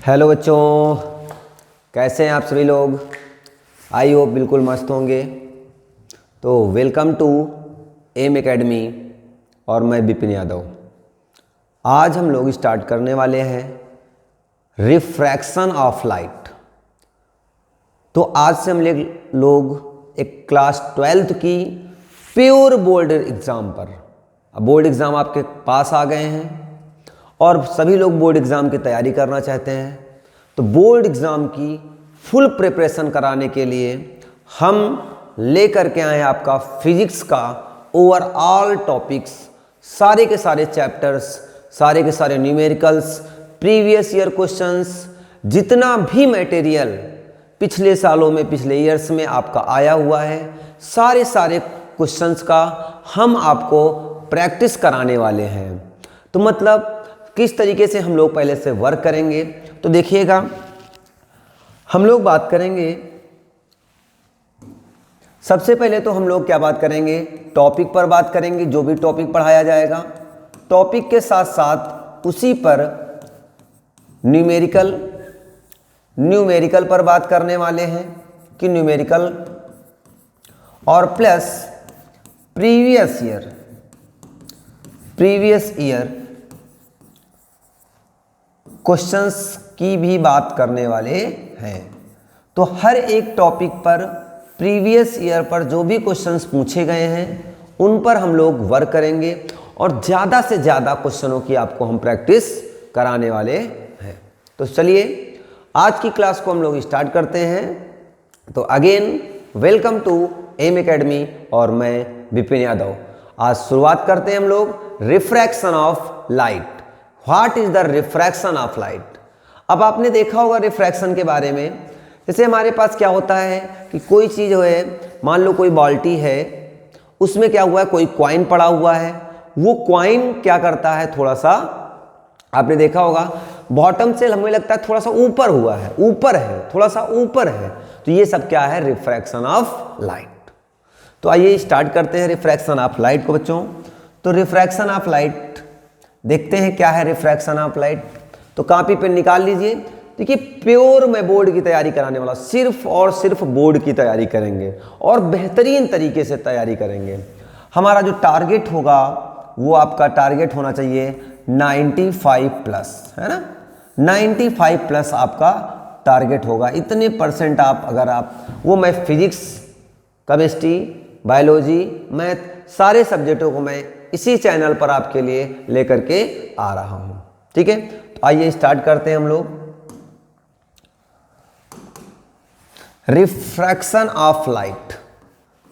Hello बच्चों, कैसे हैं आप सभी लोग। आई होप बिल्कुल मस्त होंगे। तो वेलकम टू एम एकेडमी और मैं विपिन यादव। आज हम लोग स्टार्ट करने वाले हैं रिफ्रैक्शन ऑफ लाइट। तो आज से हम लोग एक क्लास 12th की प्योर बोर्ड एग्ज़ाम पर, बोर्ड एग्ज़ाम आपके पास आ गए हैं और सभी लोग बोर्ड एग्ज़ाम की तैयारी करना चाहते हैं। तो बोर्ड एग्ज़ाम की फुल प्रिपरेशन कराने के लिए हम लेकर के आए आपका फिजिक्स का ओवरऑल टॉपिक्स, सारे के सारे चैप्टर्स, सारे के सारे न्यूमेरिकल्स, प्रीवियस ईयर क्वेश्चंस, जितना भी मटेरियल पिछले सालों में, पिछले ईयर्स में आपका आया हुआ है, सारे क्वेश्चंस का हम आपको प्रैक्टिस कराने वाले हैं। तो मतलब किस तरीके से हम लोग पहले से वर्क करेंगे, तो देखिएगा हम लोग बात करेंगे। सबसे पहले तो हम लोग क्या बात करेंगे, टॉपिक पर बात करेंगे। जो भी टॉपिक पढ़ाया जाएगा, टॉपिक के साथ साथ उसी पर न्यूमेरिकल पर बात करने वाले हैं कि न्यूमेरिकल और प्लस प्रीवियस ईयर क्वेश्चंस की भी बात करने वाले हैं। तो हर एक टॉपिक पर, प्रीवियस ईयर पर जो भी क्वेश्चंस पूछे गए हैं उन पर हम लोग वर्क करेंगे और ज़्यादा से ज़्यादा क्वेश्चनों की आपको हम प्रैक्टिस कराने वाले हैं। तो चलिए आज की क्लास को हम लोग स्टार्ट करते हैं। तो again welcome to M Academy और मैं विपिन यादव। आज शुरुआत करते हैं हम लोग refraction of light. What is the refraction of light. अब आपने देखा होगा रिफ्रैक्शन के बारे में, जैसे हमारे पास क्या होता है कि कोई चीज़ है, मान लो कोई बाल्टी है, उसमें क्या हुआ है, कोई कॉइन पड़ा हुआ है। वो कॉइन क्या करता है, थोड़ा सा आपने देखा होगा बॉटम से हमें लगता है थोड़ा सा ऊपर हुआ है, ऊपर है, थोड़ा सा ऊपर है। तो ये सब क्या है, रिफ्रैक्शन ऑफ लाइट। तो आइए स्टार्ट करते हैं रिफ्रैक्शन ऑफ लाइट को बच्चों। तो रिफ्रैक्शन ऑफ लाइट देखते हैं क्या है रिफ्रैक्शन ऑफ लाइट। तो कॉपी पेन निकाल लीजिए। देखिए प्योर मैं बोर्ड की तैयारी कराने वाला, सिर्फ और सिर्फ बोर्ड की तैयारी करेंगे और बेहतरीन तरीके से तैयारी करेंगे। हमारा जो टारगेट होगा वो आपका टारगेट होना चाहिए 95 प्लस, है ना। 95 प्लस आपका टारगेट होगा। इतने परसेंट आप अगर आप वो, मैं फिजिक्स, केमिस्ट्री, बायोलॉजी, मैथ, सारे सब्जेक्टों को मैं इसी चैनल पर आपके लिए लेकर के आ रहा हूं। ठीक है, तो आइए स्टार्ट करते हैं हम लोग। रिफ्रैक्शन ऑफ लाइट,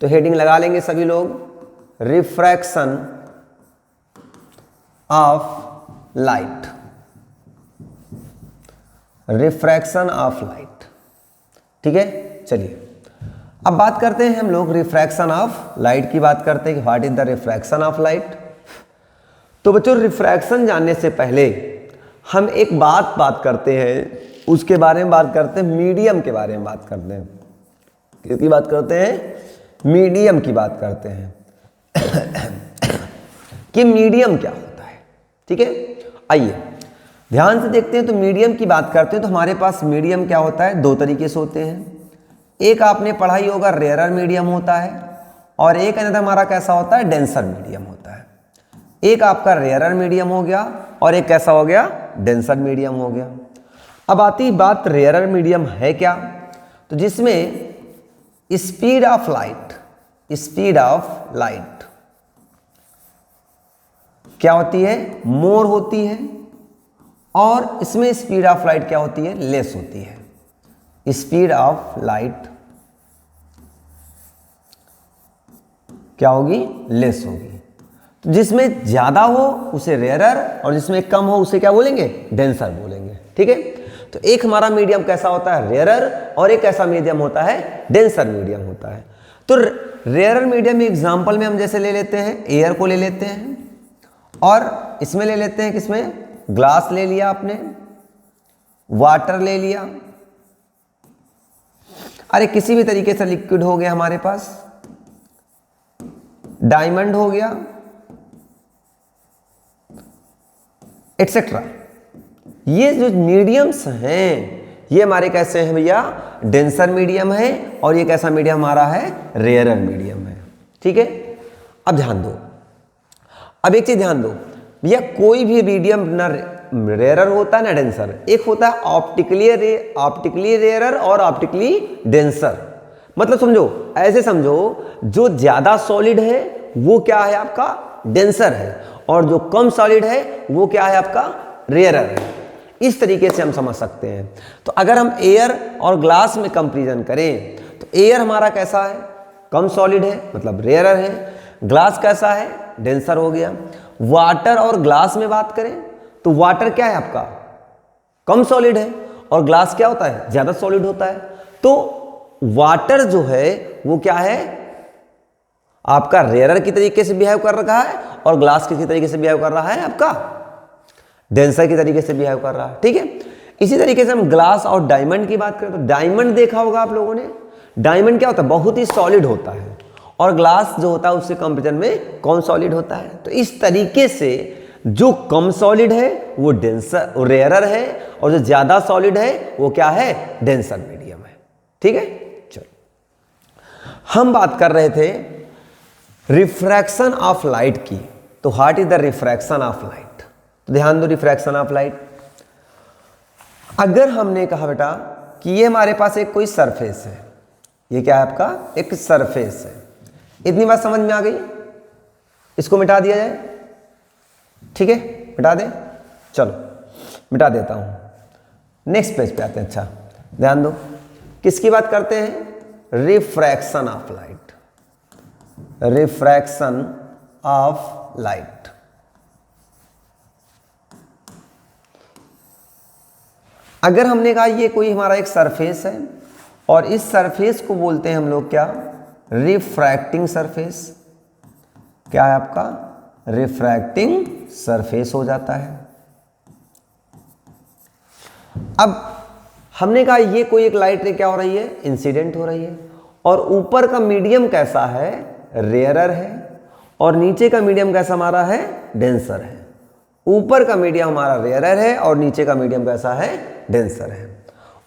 तो हेडिंग लगा लेंगे सभी लोग, refraction of light, refraction of light. ठीक है, चलिए अब बात करते हैं हम लोग रिफ्रैक्शन ऑफ लाइट की बात करते हैं कि what is the refraction of light. तो बच्चों रिफ्रैक्शन जानने से पहले हम एक बात करते हैं, उसके बारे में बात करते हैं, मीडियम के बारे में बात करते हैं। किसकी बात करते हैं, मीडियम की बात करते हैं कि मीडियम क्या होता है। ठीक है, आइए ध्यान से देखते हैं। तो मीडियम की बात करते हैं तो हमारे पास मीडियम क्या होता है, दो तरीके से होते हैं। एक आपने पढ़ा ही होगा, रेयरर मीडियम होता है, और एक अनदर हमारा कैसा होता है, डेंसर मीडियम होता है। एक आपका रेयरर मीडियम हो गया और एक कैसा हो गया, डेंसर मीडियम हो गया। अब आती बात रेयरर मीडियम है क्या, तो जिसमें स्पीड ऑफ लाइट क्या होती है, मोर होती है, और इसमें स्पीड ऑफ लाइट क्या होती है, लेस होती है। स्पीड ऑफ लाइट क्या होगी, लेस होगी। तो जिसमें ज्यादा हो उसे रेयरर और जिसमें कम हो उसे क्या बोलेंगे, डेंसर बोलेंगे। ठीक है, तो एक हमारा मीडियम कैसा होता है, रेयरर, और एक ऐसा मीडियम होता है, डेंसर मीडियम होता है। तो रेयरर मीडियम में एग्जांपल में हम जैसे ले लेते हैं, एयर को ले लेते हैं, और इसमें ले लेते हैं किसमें, ग्लास ले लिया आपने, वाटर ले लिया, अरे किसी भी तरीके से लिक्विड हो गया हमारे पास, डायमंड हो गया, एटसेट्रा। ये जो मीडियम्स हैं ये हमारे कैसे हैं भैया, डेंसर मीडियम है, और ये कैसा मीडियम हमारा है, रेयरर मीडियम है। ठीक है, अब ध्यान दो, अब एक चीज ध्यान दो भैया, कोई भी मीडियम ना रेयरर होता है ना डेंसर, एक होता है ऑप्टिकली रेयरर और ऑप्टिकली डेंसर। मतलब समझो, ऐसे समझो, जो ज्यादा सॉलिड है वो क्या है आपका, डेंसर है, और जो कम सॉलिड है वो क्या है आपका, रेयरर है। इस तरीके से हम समझ सकते हैं। तो अगर हम एयर और ग्लास में कंपैरिजन करें तो एयर हमारा कैसा है, कम सॉलिड है, मतलब रेयरर है। ग्लास कैसा है, डेंसर हो गया। वाटर और ग्लास में बात करें तो वाटर क्या है आपका, कम सॉलिड है, और ग्लास क्या होता है, ज्यादा सॉलिड होता है। तो वाटर जो है वो क्या है आपका, रेयरर की तरीके से बिहेव कर रहा है, और ग्लास किसी तरीके से बिहेव कर रहा है आपका, डेंसर की तरीके से बिहेव कर रहा है। ठीक है, इसी तरीके से हम ग्लास और डायमंड की बात करें तो डायमंड देखा होगा आप लोगों ने, डायमंड क्या होता है, बहुत ही सॉलिड होता है, और ग्लास जो होता है उससे कंपेरिजन में कौन सॉलिड होता है। तो इस तरीके से जो कम सॉलिड है वो डेंसर, वो रेयरर है, और जो ज्यादा सॉलिड है वो क्या है, डेंसर मीडियम है। ठीक है, चलो हम बात कर रहे थे रिफ्रैक्शन ऑफ लाइट की। तो what is the refraction of light, तो ध्यान दो, रिफ्रैक्शन ऑफ लाइट, अगर हमने कहा बेटा कि ये हमारे पास एक कोई सरफेस है, ये क्या है आपका, एक सरफेस है, इतनी बात समझ में आ गई, इसको मिटा दिया जाए। ठीक है, मिटा दें, चलो मिटा देता हूं, नेक्स्ट पेज पे आते हैं। अच्छा ध्यान दो, किसकी बात करते हैं, refraction of light, refraction of light. अगर हमने कहा ये कोई हमारा एक सरफेस है, और इस सरफेस को बोलते हैं हम लोग क्या, रिफ्रैक्टिंग सरफेस। क्या है आपका, रिफ्रैक्टिंग सरफेस हो जाता है। अब हमने कहा ये कोई एक लाइट रे क्या हो रही है, इंसिडेंट हो रही है, और ऊपर का मीडियम कैसा है, रेयरर है, और नीचे का मीडियम कैसा हमारा है, डेंसर है। ऊपर का मीडियम हमारा रेयरर है, और नीचे का मीडियम कैसा है, डेंसर है।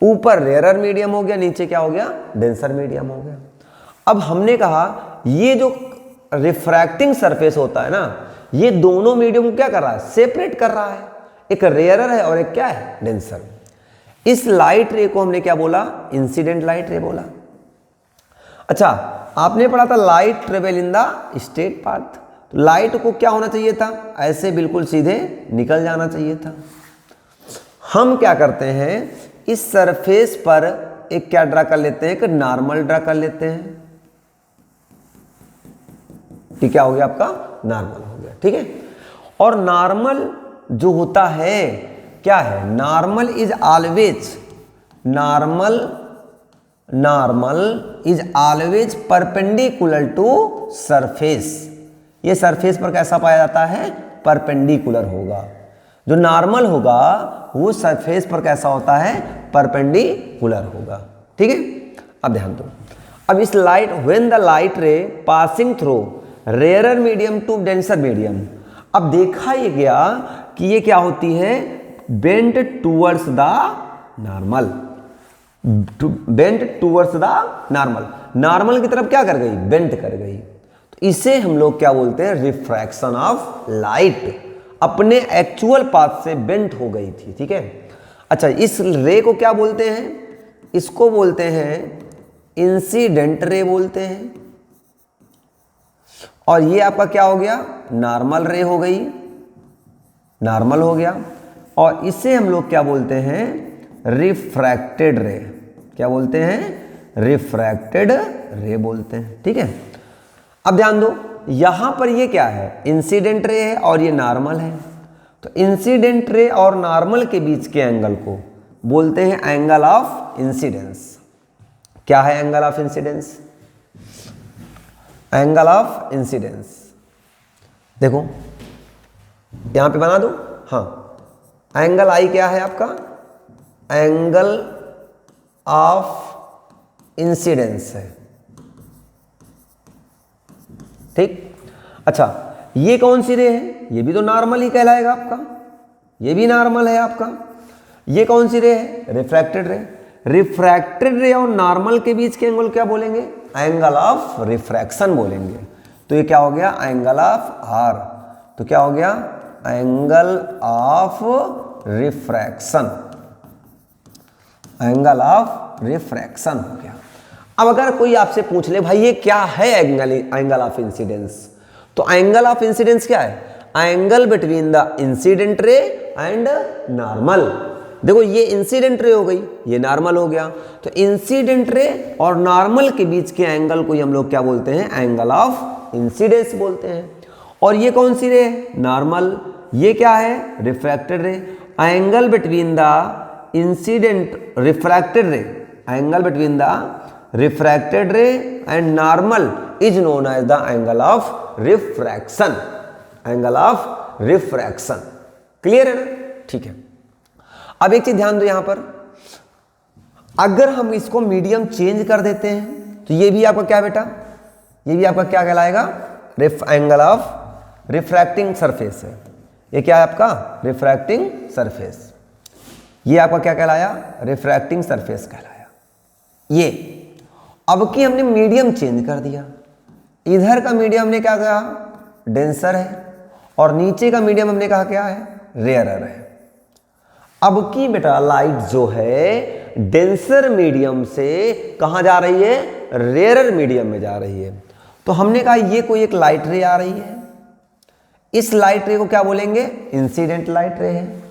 ऊपर रेयरर मीडियम हो गया, नीचे क्या हो गया, डेंसर मीडियम हो गया। अब हमने कहा ये जो रिफ्रैक्टिंग सरफेस होता है ना, ये दोनों मीडियम को क्या कर रहा है, सेपरेट कर रहा है, एक रेयरर है और एक क्या है, डेंसर। इस लाइट रे को हमने क्या बोला, इंसिडेंट लाइट रे बोला। अच्छा, आपने पढ़ा था light travel in the straight path, तो लाइट को क्या होना चाहिए था, ऐसे बिल्कुल सीधे निकल जाना चाहिए था। हम क्या करते हैं, इस सरफेस पर एक क्या ड्रा कर लेते हैं, एक नॉर्मल ड्रा कर लेते हैं। ठीक, क्या हो गया आपका, नॉर्मल हो गया। ठीक है, और नॉर्मल जो होता है क्या है, normal is always, normal is always perpendicular to surface. ये सरफेस पर कैसा पाया जाता है, परपेंडिकुलर होगा। जो नॉर्मल होगा वो सरफेस पर कैसा होता है, परपेंडिकुलर होगा। ठीक है, अब ध्यान दो, अब इस light, when the light ray passing through rarer medium to denser medium, अब देखा ये गया कि ये क्या होती है, bent towards the normal, bent towards the normal, normal की तरफ क्या कर गई, बेंट कर गई। तो इसे हम लोग क्या बोलते हैं, रिफ्रैक्शन ऑफ लाइट, अपने एक्चुअल पाथ से बेंट हो गई थी। ठीक है, अच्छा, इस रे को क्या बोलते हैं, इसको बोलते हैं इंसिडेंट रे बोलते हैं, और ये आपका क्या हो गया, नॉर्मल रे हो गई, नॉर्मल हो गया। और इसे हम लोग क्या बोलते हैं, रिफ्रैक्टेड रे, क्या बोलते हैं, रिफ्रैक्टेड रे बोलते हैं। ठीक है, अब ध्यान दो, यहां पर ये क्या है, इंसिडेंट रे है और ये नॉर्मल है। तो इंसिडेंट रे और नॉर्मल के बीच के एंगल को बोलते हैं एंगल ऑफ इंसिडेंस। क्या है angle of incidence, angle of incidence, देखो यहां पे बना दो, हाँ, एंगल आई क्या है आपका, एंगल ऑफ इंसिडेंस है। ठीक, अच्छा, ये कौन सी रे है, ये भी तो नॉर्मल ही कहलाएगा आपका, ये भी नॉर्मल है आपका। ये कौन सी रे है? रिफ्रैक्टेड रे। रिफ्रैक्टेड रे और नॉर्मल के बीच के एंगल क्या बोलेंगे? एंगल ऑफ रिफ्रैक्शन बोलेंगे। तो ये क्या हो गया? Angle of r. तो क्या हो गया? Angle of refraction, angle of refraction हो गया। अब अगर कोई आपसे पूछ ले भाई ये क्या है एंगल ऑफ इंसिडेंस, तो एंगल ऑफ इंसिडेंस क्या है? Angle between the incident ray and normal. देखो ये इंसिडेंट रे हो गई, ये नॉर्मल हो गया, तो इंसिडेंट रे और नॉर्मल के बीच के एंगल को हम लोग क्या बोलते हैं? एंगल ऑफ इंसिडेंस बोलते हैं। और ये कौन सी रे है? नॉर्मल। ये क्या है? Refracted ray. Angle between the incident refracted ray, angle between the refracted ray and normal is known as the angle of refraction, angle of refraction. Clear है ना? ठीक है। अब एक चीज ध्यान दो यहां पर, अगर हम इसको मीडियम चेंज कर देते हैं तो ये भी आपका क्या बेटा? ये भी आपका क्या कहलाएगा? एंगल ऑफ रिफ्रैक्टिंग सरफेस है। ये क्या है आपका? Refracting surface. ये आपका क्या कहलाया? रिफ्रैक्टिंग सरफेस कहलाया। ये अब की हमने मीडियम चेंज कर दिया, इधर का मीडियम हमने क्या कहा? डेंसर है, और नीचे का मीडियम हमने कहा क्या है? रेयरर है। अब की बेटा लाइट जो है डेंसर मीडियम से कहां जा रही है? रेयरर मीडियम में जा रही है। तो हमने कहा ये कोई एक लाइट रे आ रही है, इस लाइट रे को क्या बोलेंगे? इंसिडेंट लाइट रे है।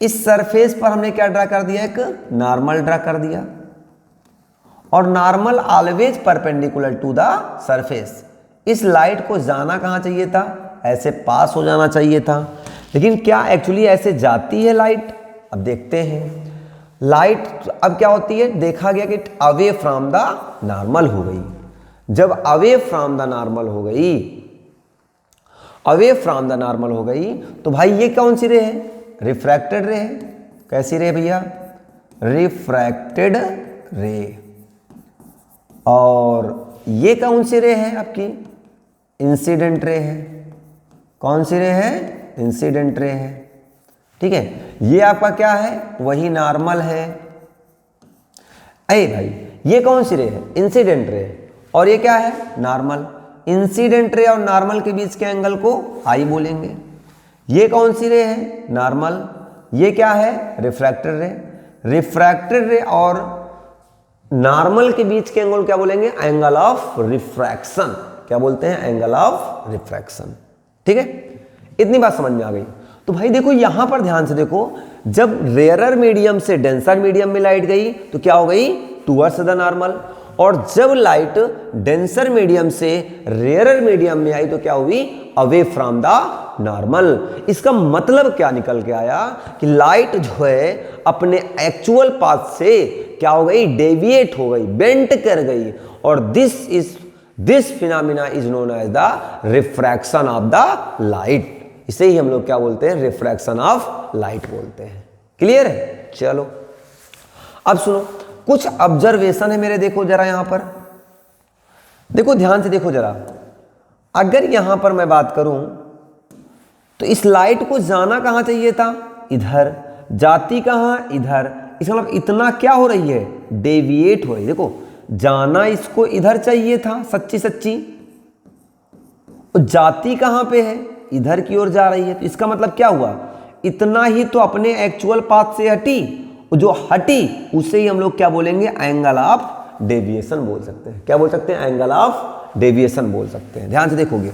इस सरफेस पर हमने क्या ड्रा कर दिया? एक नॉर्मल ड्रा कर दिया, और normal always perpendicular to the surface. इस लाइट को जाना कहां चाहिए था? ऐसे पास हो जाना चाहिए था, लेकिन क्या एक्चुअली ऐसे जाती है लाइट? अब देखते हैं। लाइट अब क्या होती है? देखा गया कि अवे फ्रॉम द नॉर्मल हो गई। जब अवे फ्रॉम द नॉर्मल हो गई, अवे फ्रॉम द नॉर्मल हो गई, तो भाई ये कौन सी रे है? रिफ्रैक्टेड रे है। कैसी रे भैया? रिफ्रैक्टेड रे। और ये कौन सी रे है आपकी? इंसिडेंट रे है। कौन सी रे है? इंसिडेंट रे है। ठीक है। ये आपका क्या है? वही नॉर्मल है। अरे भाई ये कौन सी रे है? Incident ray. और ये क्या है? नॉर्मल। इंसिडेंट रे और नॉर्मल के बीच के एंगल को आई बोलेंगे। ये कौन सी रे है? नॉर्मल। ये क्या है? रिफ्रैक्टेड रे। रिफ्रैक्टेड रे और नॉर्मल के बीच के एंगल क्या बोलेंगे? Angle of refraction. क्या बोलते हैं? Angle of refraction. ठीक है, इतनी बात समझ में आ गई। तो भाई देखो यहां पर ध्यान से देखो, जब रेयरर मीडियम से डेंसर मीडियम में लाइट गई तो क्या हो गई? Towards the normal. और जब लाइट डेंसर मीडियम से रेयरर मीडियम में आई तो क्या हुई? Away from the normal. इसका मतलब क्या निकल के आया कि लाइट जो है अपने एक्चुअल पाथ से क्या हो गई? डेविएट हो गई, बेंट कर गई। और this phenomena is known as the refraction of the light. इसे ही हम लोग क्या बोलते हैं? रिफ्रैक्शन ऑफ लाइट बोलते हैं। क्लियर है? चलो अब सुनो, कुछ ऑब्जर्वेशन है मेरे। देखो जरा यहां पर, देखो ध्यान से देखो जरा। अगर यहां पर मैं बात करूं तो इस लाइट को जाना कहां चाहिए था? इधर। जाती कहां? इधर। इसका मतलब इतना क्या हो रही है? डेविएट हो रही है। देखो जाना इसको इधर चाहिए था, सच्ची सच्ची, और जाती कहां पे है? इधर की ओर जा रही है। तो इसका मतलब क्या हुआ? इतना ही तो अपने एक्चुअल पाथ से हटी, जो हटी उसे ही हम लोग क्या बोलेंगे? एंगल ऑफ डेविएशन बोल सकते हैं। क्या बोल सकते हैं? एंगल ऑफ डेविएशन बोल सकते हैं। ध्यान से देखोगे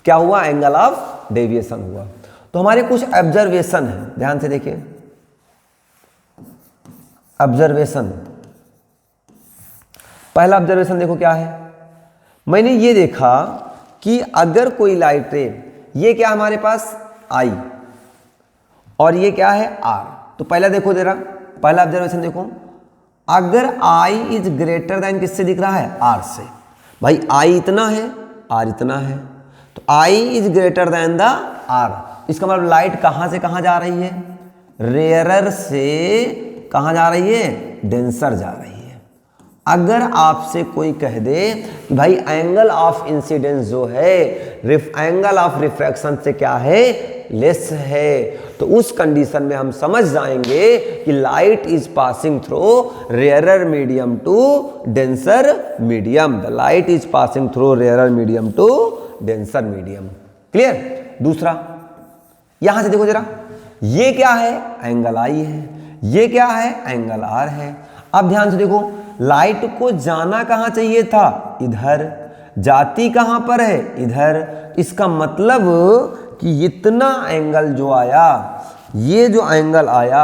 क्या हुआ? एंगल ऑफ डेविएशन हुआ। तो हमारे कुछ ऑब्जर्वेशन है, ध्यान से देखिए। ऑब्जर्वेशन, पहला ऑब्जर्वेशन देखो क्या है। मैंने ये देखा कि अगर कोई लाइट रे, ये क्या हमारे पास? आई, और ये क्या है? आर। तो पहला देखो जरा, पहला ऑब्जर्वेशन देखो। अगर I इज ग्रेटर देन किससे दिख रहा है? R से। भाई I इतना है, R इतना है, तो I is greater than the R। इसका मतलब लाइट कहां से कहां जा रही है? रेयरर से कहां जा रही है? डेंसर जा रही है। अगर आपसे कोई कह दे कि भाई एंगल ऑफ इंसिडेंस जो है एंगल ऑफ रिफ्रैक्शन से क्या है? लेस है, तो उस कंडीशन में हम समझ जाएंगे कि light is passing through rarer medium to denser medium. The light is passing through rarer medium to denser medium. Clear. दूसरा यहां से देखो जरा, ये क्या है, एंगल आई है, ये क्या है, एंगल आर है। अब ध्यान से देखो, लाइट को जाना कहां चाहिए था, इधर, जाती कहां पर है, इधर। इसका मतलब कि इतना एंगल जो आया, ये जो एंगल आया,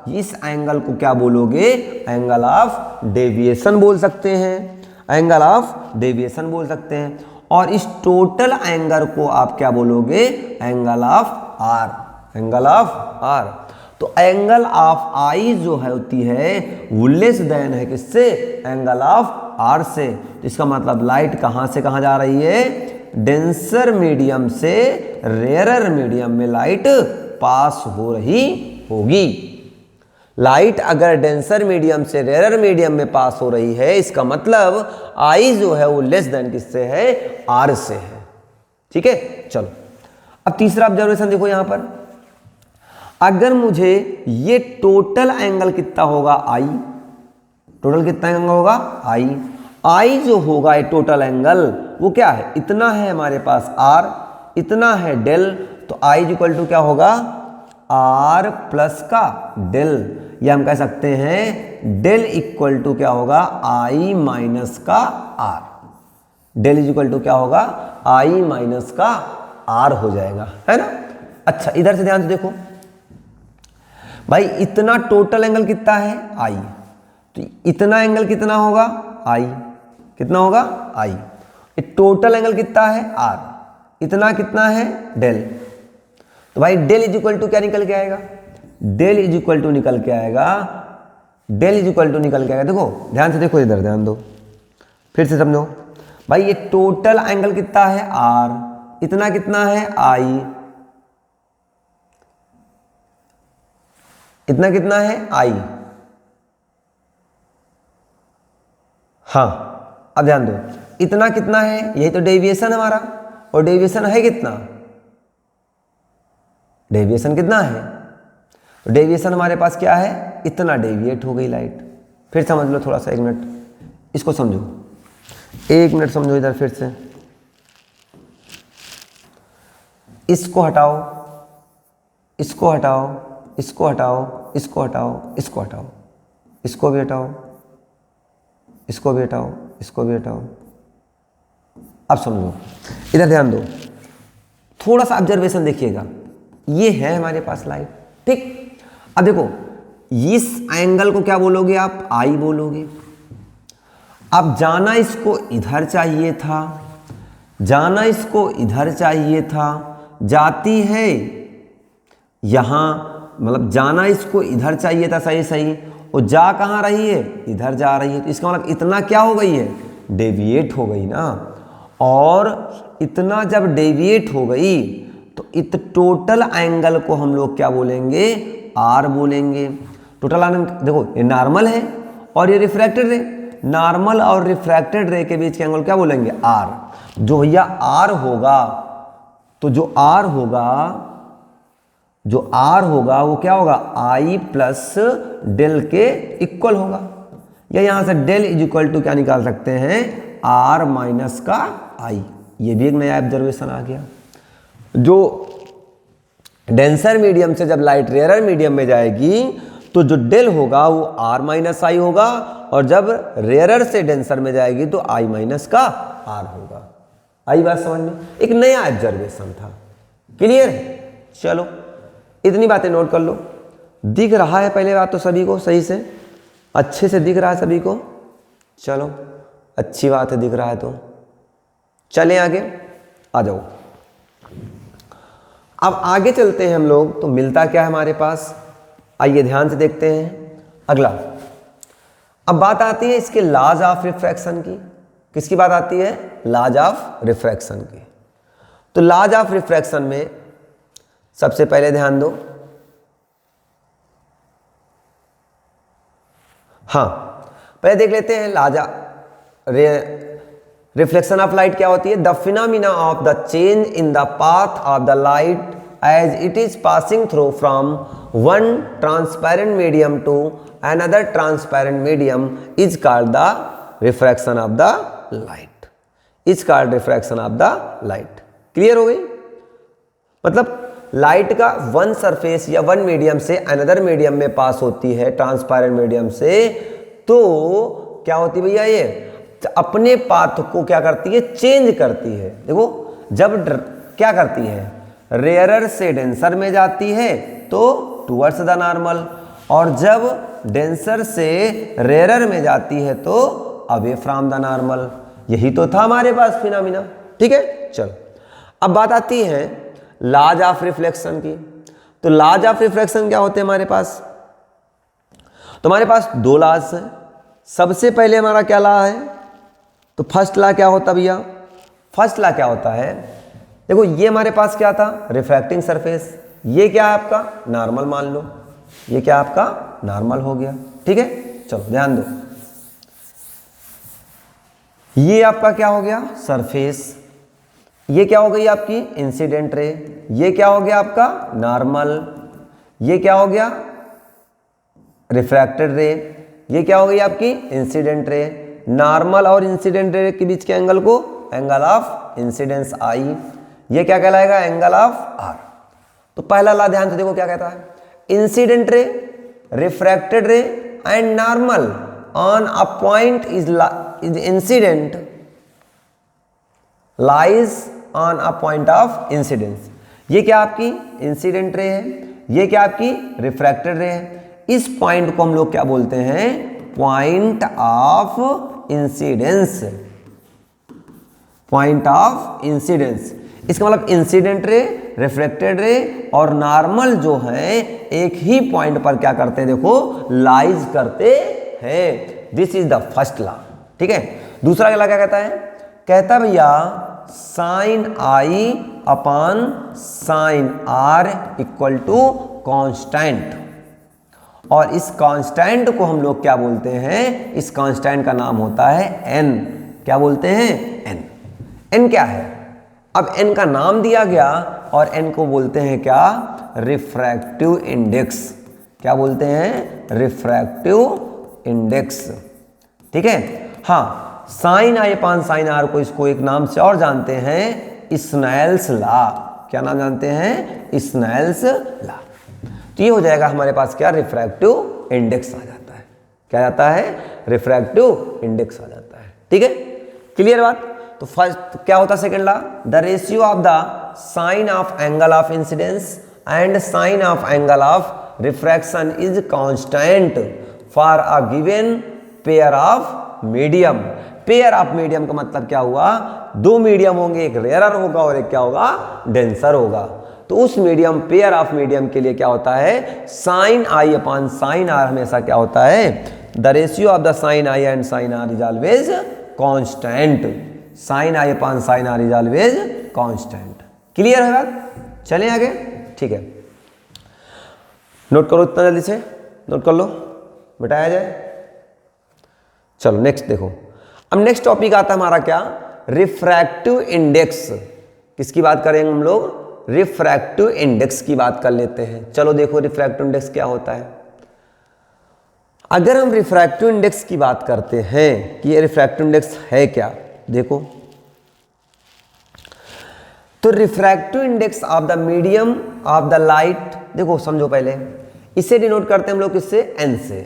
इस एंगल को क्या बोलोगे, एंगल ऑफ डेविएशन बोल सकते हैं, एंगल ऑफ डेविएशन बोल सकते हैं। और इस टोटल एंगल को आप क्या बोलोगे, angle of r, angle of r. तो एंगल ऑफ आई जो है होती है वो लेस देन है किससे, एंगल ऑफ आर से। तो इसका मतलब लाइट कहां से कहां जा रही है, डेंसर मीडियम से रेयरर मीडियम में लाइट पास हो रही होगी। लाइट अगर डेंसर मीडियम से रेयरर मीडियम में पास हो रही है, इसका मतलब आई जो है वो लेस देन किससे है, आर से है। ठीक है, चलो अब तीसरा ऑब्जर्वेशन देखो यहां पर, अगर मुझे ये टोटल एंगल कितना होगा, आई, टोटल कितना एंगल होगा, आई, आई जो होगा ये टोटल एंगल वो क्या है, इतना है हमारे पास आर, इतना है डेल, तो आई इक्वल टू क्या होगा, आर प्लस का डेल, या हम कह सकते हैं डेल इक्वल टू क्या होगा, आई माइनस का r. Del is equal to क्या होगा, आई माइनस का आर हो जाएगा, है ना। अच्छा इधर से ध्यान से देखो भाई, इतना टोटल एंगल कितना है, आई, तो इतना एंगल कितना होगा, आई, कितना होगा, आई। टोटल एंगल कितना है, आर, इतना कितना है, डेल। तो भाई डेल इज इक्वल टू क्या निकल के आएगा, डेल इज इक्वल टू निकल के आएगा, डेल इज इक्वल टू निकल के आएगा। देखो ध्यान से देखो, इधर ध्यान दो, फिर से समझो भाई, ये टोटल एंगल कितना है, आर, इतना कितना है, आई, इतना कितना है, आई। हाँ अब ध्यान दो, इतना कितना है, यही तो डेविएशन हमारा, और डेविएशन है कितना, डेविएशन कितना है, डेविएशन हमारे पास क्या है, इतना डेविएट हो गई लाइट। फिर समझ लो थोड़ा सा, एक मिनट इसको समझो, एक मिनट समझो इधर फिर से, इसको हटाओ, इसको हटाओ, इसको हटाओ, इसको हटाओ, इसको हटाओ, इसको भी हटाओ, इसको भी हटाओ, इसको भी हटाओ। अब समझो, इधर ध्यान दो, थोड़ा सा ऑब्जर्वेशन देखिएगा, ये है हमारे पास लाइट, ठीक। अब देखो इस एंगल को क्या बोलोगे आप, आई बोलोगे। अब जाना इसको इधर चाहिए था, जाना इसको इधर चाहिए था, जाती है यहां, मतलब जाना इसको इधर चाहिए था, सही सही, और जा कहाँ रही है, इधर जा रही है। तो इसका मतलब इतना क्या हो गई है, डेविएट हो गई ना। और इतना जब डेविएट हो गई तो इत टोटल एंगल को हम लोग क्या बोलेंगे, आर बोलेंगे। टोटल एंगल देखो, ये नॉर्मल है और ये रिफ्रैक्टेड रे, नॉर्मल और रिफ्रैक्टेड रे के बीच के एंगल क्या बोलेंगे, आर। जो भैया आर होगा, तो जो आर होगा, जो आर होगा वो क्या होगा, आई प्लस डेल के इक्वल होगा, या यहां से डेल इज इक्वल टू क्या निकाल सकते हैं, आर माइनस का आई। ये भी एक नया ऑब्जर्वेशन आ गया। जो डेंसर मीडियम से जब लाइट रेयरर मीडियम में जाएगी तो जो डेल होगा वो आर माइनस आई होगा, और जब रेयरर से डेंसर में जाएगी तो आई माइनस का आर होगा। आई बात समझ में, एक नया ऑब्जर्वेशन था। क्लियर है, चलो इतनी बातें नोट कर लो। दिख रहा है पहले बात तो सभी को सही से, अच्छे से दिख रहा है सभी को, चलो अच्छी बात है, दिख रहा है तो चलें आगे, आ जाओ। अब आगे चलते हैं हम लोग, तो मिलता क्या है हमारे पास, आइए ध्यान से देखते हैं अगला। अब बात आती है इसके लॉज ऑफ रिफ्रैक्शन की। किसकी बात आती है, लॉज ऑफ रिफ्रैक्शन की। तो लॉज ऑफ रिफ्रैक्शन में सबसे पहले ध्यान दो, हाँ पहले देख लेते हैं लॉज रिफ्लेक्शन ऑफ लाइट क्या होती है। The phenomena of the change in the path of the light as it is passing through from one transparent medium to another transparent medium is called the refraction of the light, is called refraction of the light। Clear हो गई? मतलब light का one surface या one medium से another medium में पास होती है, transparent medium से, तो क्या होती है भैया, ये अपने पाथ को क्या करती है, चेंज करती है। देखो जब क्या करती है, रेयरर से डेंसर में जाती है तो टुवर्ड्स द नॉर्मल, और जब डेंसर से रेयरर में जाती है तो अवे फ्रॉम द नॉर्मल। यही तो था हमारे पास फिनोमिना। ठीक है, चलो अब बात आती है लॉज ऑफ रिफ्लेक्शन की। तो लॉज ऑफ रिफ्लेक्शन क्या होते हैं हमारे पास? तो हमारे पास दो लॉज है। सबसे पहले हमारा क्या लॉ है? तो फर्स्ट लॉ क्या होता भैया? फर्स्ट लॉ क्या होता है, देखो ये हमारे पास क्या था, रिफ्रैक्टिंग सरफेस, ये क्या है आपका, नॉर्मल मान लो, ये क्या आपका नॉर्मल हो गया। ठीक है, चलो ध्यान दो, ये आपका क्या हो गया, सरफेस, ये क्या हो गई आपकी इंसिडेंट रे, ये क्या हो गया आपका नॉर्मल, ये क्या हो गया रिफ्रैक्टेड रे, ये क्या हो गई आपकी इंसिडेंट रे। नॉर्मल और इंसिडेंट रे के बीच के एंगल को एंगल ऑफ इंसिडेंस आई, ये क्या कहलाएगा, एंगल ऑफ आर। तो पहला ला ध्यान से देखो क्या कहता है, incident ray, refracted ray and normal on a point is incident lies on a point of incidence. ये क्या आपकी इंसिडेंट रे है, ये क्या आपकी रिफ्रैक्टेड रे है। इस पॉइंट को हम लोग क्या बोलते हैं, point of incidence, point of incidence. इसका मतलब इंसिडेंट रे, रिफ्रैक्टेड रे और नॉर्मल जो है एक ही पॉइंट पर क्या करते हैं, देखो लाइज करते हैं। This is the first law. ठीक है, दूसरा लॉ क्या कहता है, कहता भैया sine i upon sine r equal to constant, और इस कांस्टेंट को हम लोग क्या बोलते हैं, इस कांस्टेंट का नाम होता है एन। क्या बोलते हैं, एन। एन क्या है, अब एन का नाम दिया गया और एन को बोलते हैं क्या, रिफ्रैक्टिव इंडेक्स। क्या बोलते हैं, रिफ्रैक्टिव इंडेक्स। ठीक है, हाँ, sine i upon sine r को इसको एक नाम से और जानते हैं, स्नेल्स लॉ। क्या नाम जानते हैं, स्नेल्स लॉ। तो ये हो जाएगा हमारे पास क्या, रिफ्रैक्टिव इंडेक्स आ जाता है। क्या जाता है, रिफ्रैक्टिव इंडेक्स आ जाता है। ठीक है, क्लियर बात। तो फर्स्ट क्या होता है, second law, the ratio of the sine of angle of incidence and sine of angle of refraction is constant for a given pair of medium. Pair of medium का मतलब क्या हुआ, दो मीडियम होंगे, एक रेयरर होगा और एक क्या होगा, डेंसर होगा। तो उस मीडियम, पेयर ऑफ मीडियम के लिए क्या होता है, sine i upon sine r हमेशा क्या होता है, the ratio of the sine i and sine r is always constant. Sine i upon sine r is always constant. Clear है बात, चलें आगे। ठीक है, नोट करो, इतना जल्दी से नोट कर लो, मिटाया जाए। चलो नेक्स्ट देखो, अब नेक्स्ट टॉपिक आता है हमारा क्या, रिफ्रैक्टिव इंडेक्स। किसकी बात करेंगे हम लोग, रिफ्रैक्टिव इंडेक्स की बात कर लेते हैं। चलो देखो रिफ्रैक्टिव इंडेक्स क्या होता है। अगर हम रिफ्रैक्टिव इंडेक्स की बात करते हैं कि ये रिफ्रैक्टिव इंडेक्स है क्या, देखो तो refractive index of the medium of the light, देखो समझो पहले, इसे डिनोट करते हैं हम लोग किससे, एन से।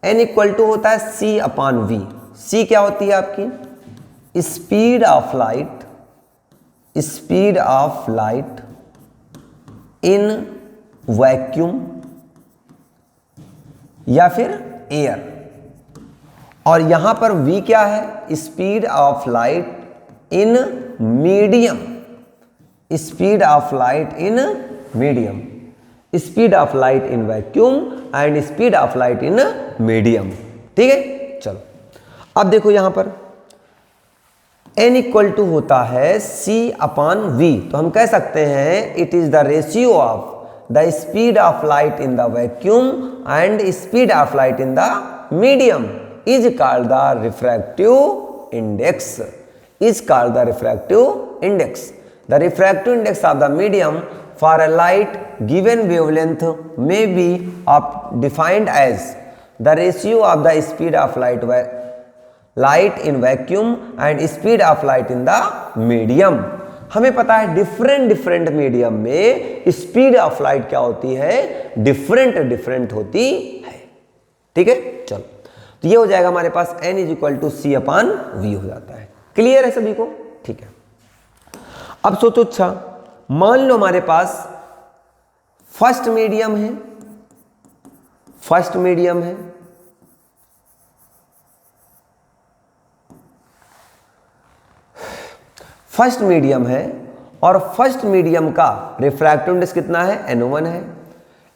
एन इक्वल टू होता है सी अपॉन वी। सी क्या होती है आपकी, speed of light, speed of light in vacuum या फिर एयर, और यहां पर v क्या है, speed of light in medium, speed of light in medium, speed of light in vacuum and speed of light in medium. ठीक है, चलो अब देखो यहां पर n इक्वल टू होता है c अपॉन v, तो हम कह सकते हैं it is the ratio of the speed of light in the vacuum and speed of light in the medium is called the refractive index, is called the refractive index. The refractive index of the medium for a light given wavelength may be defined as the ratio of the speed of light in vacuum and speed of light in the medium। हमें पता है different medium में speed of light क्या होती है, different होती है। ठीक है, चलो तो ये हो जाएगा हमारे पास n is equal to c upon v हो जाता है। क्लियर है सभी को? ठीक है, अब सोचो, अच्छा मान लो हमारे पास फर्स्ट मीडियम है, फर्स्ट मीडियम है और फर्स्ट मीडियम का रिफ्रैक्टिव इंडेक्स कितना है, n1 है।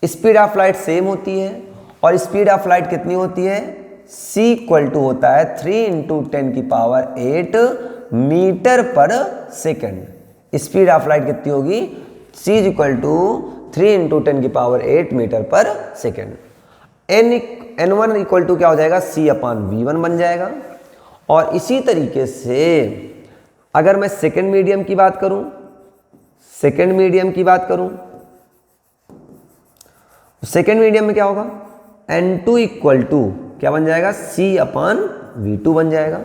स्पीड ऑफ लाइट सेम होती है और स्पीड ऑफ लाइट कितनी होती है, c इक्वल टू होता है 3 × 10⁸ metre per second. Speed of light कितनी होगी, c is equal to 3 × 10⁸ metre per second. n1 equal to क्या हो जाएगा, c अपान v1 बन जाएगा। और इसी तरीके से अगर मैं सेकेंड मीडियम की बात करूं, सेकेंड मीडियम में क्या होगा, n2 इक्वल टू क्या बन जाएगा, c अपान v2 बन जाएगा।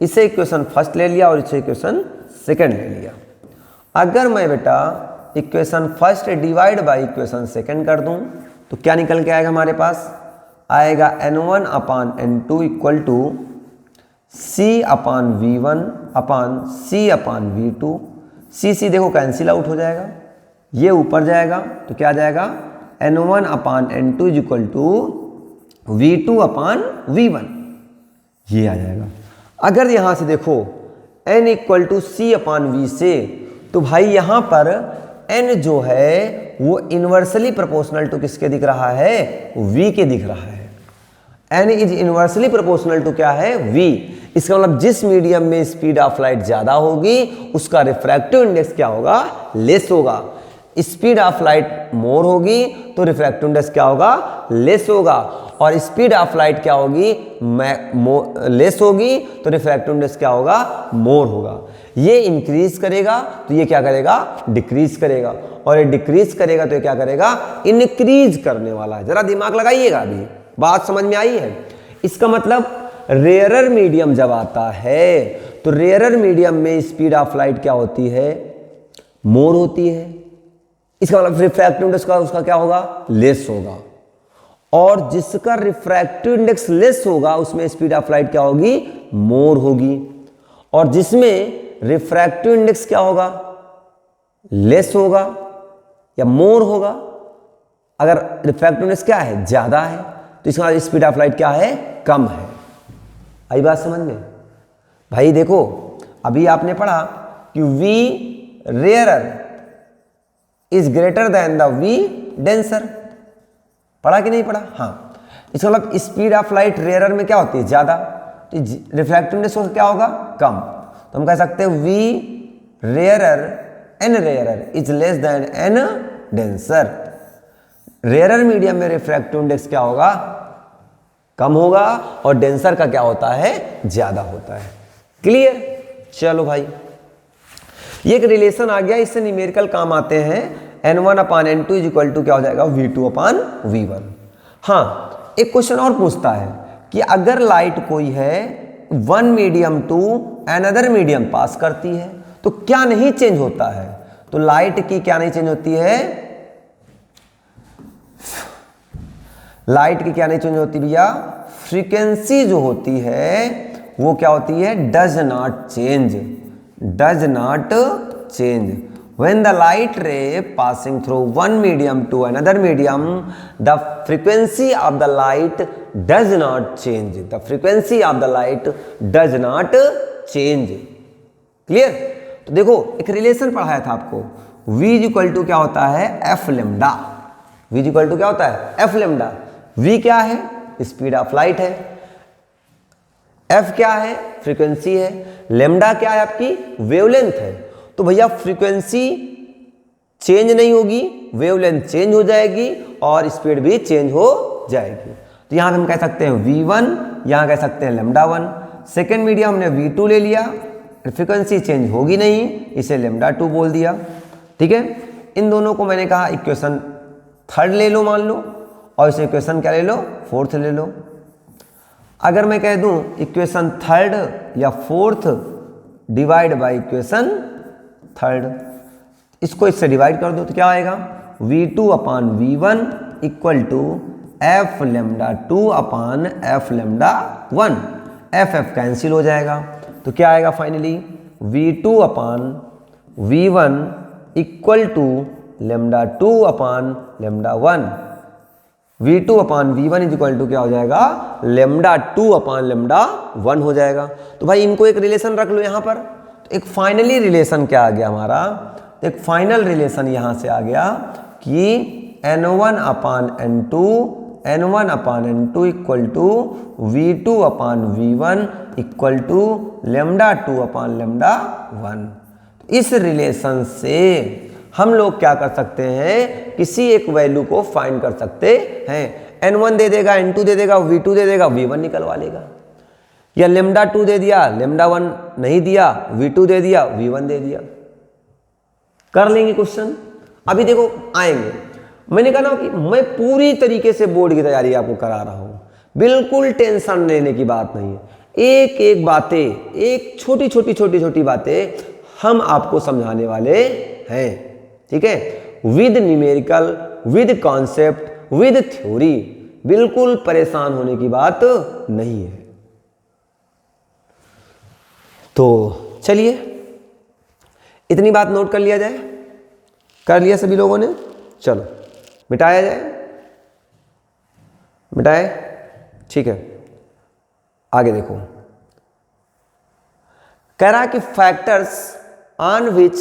इसे इक्वेशन फर्स्ट ले लिया और इसे इक्वेशन सेकेंड ले लिया। अगर मैं बेटा equation first divide by equation second कर दूं तो क्या निकल के आएगा, हमारे पास आएगा n1 upon n2 equal to c upon v1 upon c upon v2। c देखो कैंसिल आउट हो जाएगा, ये ऊपर जाएगा तो क्या आ जाएगा, n1 upon n2 is equal to v2 upon v1, ये आ जाएगा। अगर यहां से देखो n equal to c upon v से, तो भाई यहां पर n जो है वो इनवर्सली प्रोपोर्शनल टू किसके दिख रहा है, v के दिख रहा है। n is inversely proportional to क्या है, v। इसका मतलब जिस मीडियम में स्पीड ऑफ लाइट ज्यादा होगी उसका रिफ्रैक्टिव इंडेक्स क्या होगा, लेस होगा। स्पीड ऑफ लाइट मोर होगी तो रिफ्रैक्टिव इंडेक्स क्या होगा, लेस होगा। और स्पीड ऑफ लाइट क्या होगी, लेस होगी तो रिफ्रैक्टिव इंडेक्स क्या होगा, मोर होगा। ये इंक्रीज करेगा तो ये क्या करेगा, डिक्रीज करेगा। और ये डिक्रीज करेगा तो ये क्या करेगा, इंक्रीज करने वाला है। जरा दिमाग लगाइएगा, अभी बात समझ में आई है। इसका मतलब रेयरर मीडियम जब आता है तो रेयरर मीडियम में स्पीड ऑफ लाइट क्या होती है, मोर होती है। इसका मतलब रिफ्रैक्टिव इंडेक्स का उसका क्या होगा, लेस होगा। और जिसका रिफ्रैक्टिव इंडेक्स लेस होगा उसमें स्पीड ऑफ लाइट क्या होगी, मोर होगी। और जिसमें रिफ्रैक्टिव इंडेक्स क्या होगा, लेस होगा या मोर होगा। अगर रिफ्रैक्टिव इंडेक्स क्या है, ज्यादा है, तो इसका स्पीड ऑफ लाइट क्या है, कम है। आई बात समझ में? भाई देखो अभी आपने पढ़ा कि V rarer is greater than the V denser, पढ़ा कि नहीं पढ़ा? हाँ। इसका मतलब स्पीड ऑफ लाइट रेयरर में क्या होती है, ज्यादा, तो रिफ्रैक्टिव इंडेक्स क्या होगा, कम। तो हम कह सकते हैं V rarer N rarer is less than N denser. Rarer medium में रिफ्रैक्टिव इंडेक्स क्या होगा, कम होगा, और डेंसर का क्या होता है, ज्यादा होता है। क्लियर? चलो भाई, ये एक रिलेशन आ गया, इससे न्यूमेरिकल काम आते हैं। n1 upon n2 is equal to क्या हो जाएगा, v2 अपान v1। हाँ, एक क्वेश्चन और पूछता है कि अगर लाइट कोई है one medium to another medium pass करती है तो क्या नहीं चेंज होता है। तो लाइट की क्या नहीं चेंज होती है, लाइट की क्या नहीं चेंज होती भैया, फ्रीक्वेंसी जो होती है वो क्या होती है, does not change, does not change. When the light ray passing through one medium to another medium, the frequency of the light does not change. The frequency of the light does not change. Clear? तो देखो एक relation पढ़ाया था आपको, V equal to क्या होता है, f lambda. V equal to क्या होता है, एफ लेमडा। V क्या है, स्पीड ऑफ लाइट है, F क्या है, फ्रीक्वेंसी है, लेमडा क्या है, आपकी वेवलेंथ है। तो भैया फ्रीक्वेंसी चेंज नहीं होगी, वेवलेंथ चेंज हो जाएगी और स्पीड भी चेंज हो जाएगी। तो यहां हम कह सकते हैं V1, यहां कह सकते हैं लेमडा 1। सेकेंड मीडियम हमने V2 ले लिया, फ्रीक्वेंसी चेंज होगी नहीं, इसे लेमडा 2 बोल दिया। ठीक है, इन दोनों को मैंने कहा इक्वेशन थर्ड ले लो मान लो, और इसे इक्वेशन क्या ले लो, फोर्थ ले लो। अगर मैं कह दूं इक्वेशन थर्ड या fourth divide by equation third, इसको इससे डिवाइड कर दो तो क्या आएगा, v2 upon v1 equal to f lambda 2 upon f lambda 1, f f cancel हो जाएगा तो क्या आएगा finally, v2 upon v1 equal to lambda 2 upon lambda 1, v2 upon v1 is equal to क्या हो जाएगा, लेमडा 2 अपान लेमडा 1 हो जाएगा। तो भाई इनको एक रिलेशन रख लो यहाँ पर, तो एक फाइनली रिलेशन क्या आ गया हमारा, तो एक फाइनल रिलेशन यहाँ से आ गया कि n1 upon n2 n1 upon n2 equal to v2 upon v1 equal to lambda 2 upon lambda 1। इस रिलेशन से हम लोग क्या कर सकते हैं, किसी एक वैल्यू को फाइंड कर सकते हैं। n1 दे देगा, n2 दे देगा, v2 दे देगा, v1 निकलवा लेगा, या लेमडा 2 दे दिया, लेमडा 1 नहीं दिया, v2 दे दिया, v1 दे दिया, कर लेंगे क्वेश्चन। अभी देखो आएंगे, मैंने कहा ना कि मैं पूरी तरीके से बोर्ड की तैयारी आपको करा रहा हूं, बिल्कुल टेंशन लेने की बात नहीं है। एक एक बातें, एक छोटी छोटी बातें हम आपको समझाने वाले हैं, ठीक है, with numerical, with concept, with theory, बिल्कुल परेशान होने की बात नहीं है। तो चलिए इतनी बात नोट कर लिया जाए, कर लिया सभी लोगों ने, चलो मिटाया जाए, मिटाए, ठीक है। आगे देखो, कह रहा है कि factors on which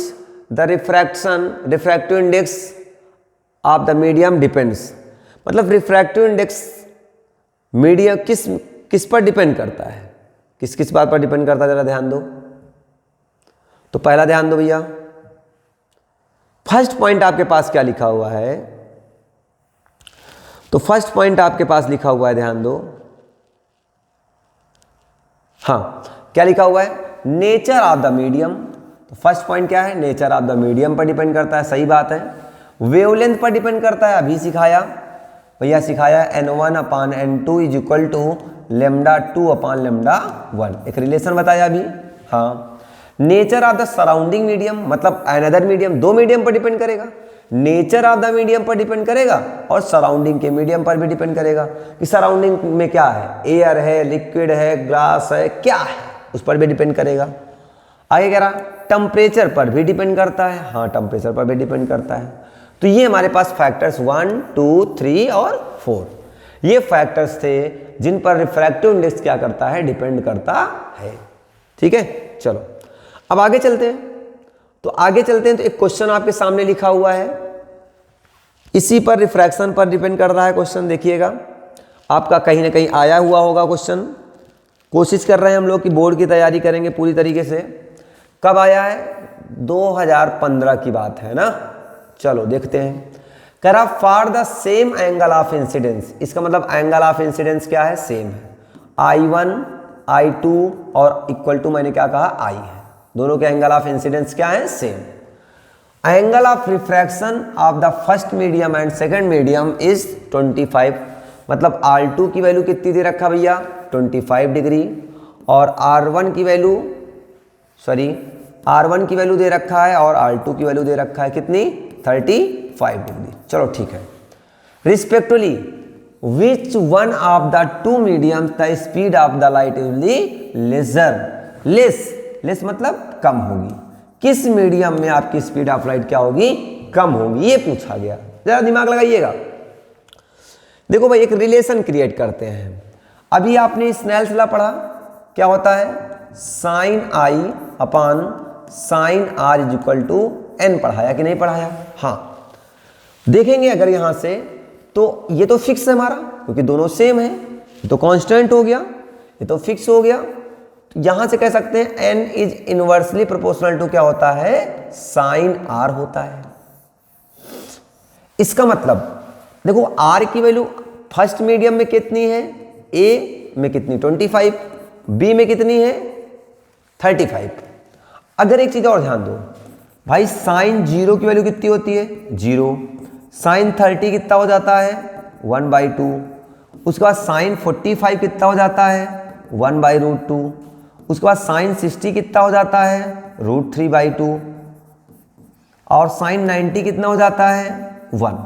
the refractive index of the medium depends, मतलब रिफ्रैक्टिव इंडेक्स मीडियम किस पर डिपेंड करता है, किस बात पर डिपेंड करता है, जरा ध्यान दो। तो पहला ध्यान दो भैया, फर्स्ट पॉइंट आपके पास क्या लिखा हुआ है, तो फर्स्ट पॉइंट आपके पास लिखा हुआ है, ध्यान दो, हाँ क्या लिखा हुआ है, नेचर ऑफ द मीडियम। तो फर्स्ट पॉइंट क्या है, नेचर ऑफ द मीडियम पर डिपेंड करता है, सही बात है। वेवलेंथ पर डिपेंड करता है, अभी सिखाया भैया, सिखाया n1 upon n2 is equal to lambda 2 upon lambda 1, एक रिलेशन बताया अभी, हाँ। Nature of the surrounding medium, मतलब अनदर मीडियम, दो मीडियम पर डिपेंड करेगा, नेचर ऑफ द मीडियम पर डिपेंड करेगा और सराउंडिंग के मीडियम पर भी डिपेंड करेगा कि सराउंडिंग में क्या है, एयर है, लिक्विड है, ग्लास है, क्या है, उस पर भी डिपेंड करेगा। आगे कह रहा टेम्परेचर पर भी डिपेंड करता है, हाँ टेम्परेचर पर भी डिपेंड करता है। तो ये हमारे पास फैक्टर्स 1, 2, 3 और 4, ये फैक्टर्स थे जिन पर रिफ्रैक्टिव इंडेक्स क्या करता है, डिपेंड करता है, ठीक है। चलो अब आगे चलते हैं, तो आगे चलते हैं, तो एक क्वेश्चन आपके सामने लिखा हुआ है, इसी पर रिफ्रैक्शन पर डिपेंड कर रहा है क्वेश्चन, देखिएगा आपका कहीं ना कहीं आया हुआ होगा क्वेश्चन। कोशिश कर रहे हैं हम लोग कि बोर्ड की तैयारी करेंगे पूरी तरीके से। कब आया है, 2015 की बात है ना। चलो देखते हैं, कह रहा for the same angle of incidence, इसका मतलब एंगल ऑफ इंसिडेंस क्या है, सेम है, I1 I2 और इक्वल टू मैंने क्या कहा, I है, दोनों के एंगल ऑफ इंसिडेंस क्या है, same. Angle of refraction of the first medium and second medium is 25, मतलब R2 की वैल्यू कितनी दे रखा भैया, 25 डिग्री, और R1 की वैल्यू R1 की वैल्यू दे रखा है और R2 की वैल्यू दे रखा है कितनी, 35 डिग्री। चलो ठीक है। Respectively which one of the two medium the speed of the light is lesser, less मतलब कम होगी, किस मीडियम में आपकी स्पीड ऑफ लाइट क्या होगी, कम होगी, ये पूछा गया। जरा दिमाग लगाइएगा। देखो भाई एक रिलेशन क्रिएट करते हैं, अभी आपने स्नेल्स लॉ पढ़ा, क्या होता है, sine i upon sine r is equal to n, पढ़ाया कि नहीं पढ़ाया, हाँ। देखेंगे अगर यहां से, तो ये तो फिक्स है हमारा क्योंकि दोनों सेम है, ये तो कांस्टेंट हो गया, ये तो फिक्स हो गया। तो यहां से कह सकते हैं n is inversely proportional to क्या होता है, साइन आर होता है। इसका मतलब देखो आर की वैल्यू फर्स्ट मीडियम में कितनी है, ए में कितनी 25, बी में कितनी है 35। अगर एक चीज और ध्यान दो, भाई साइन 0 की वैल्यू कितनी होती है 0। साइन 30 कितना हो जाता है 1/2। उसके बाद साइन 45 कितना हो जाता है 1/√2। उसके बाद साइन 60 कितना हो जाता है √3/2। और साइन 90 कितना हो जाता है 1।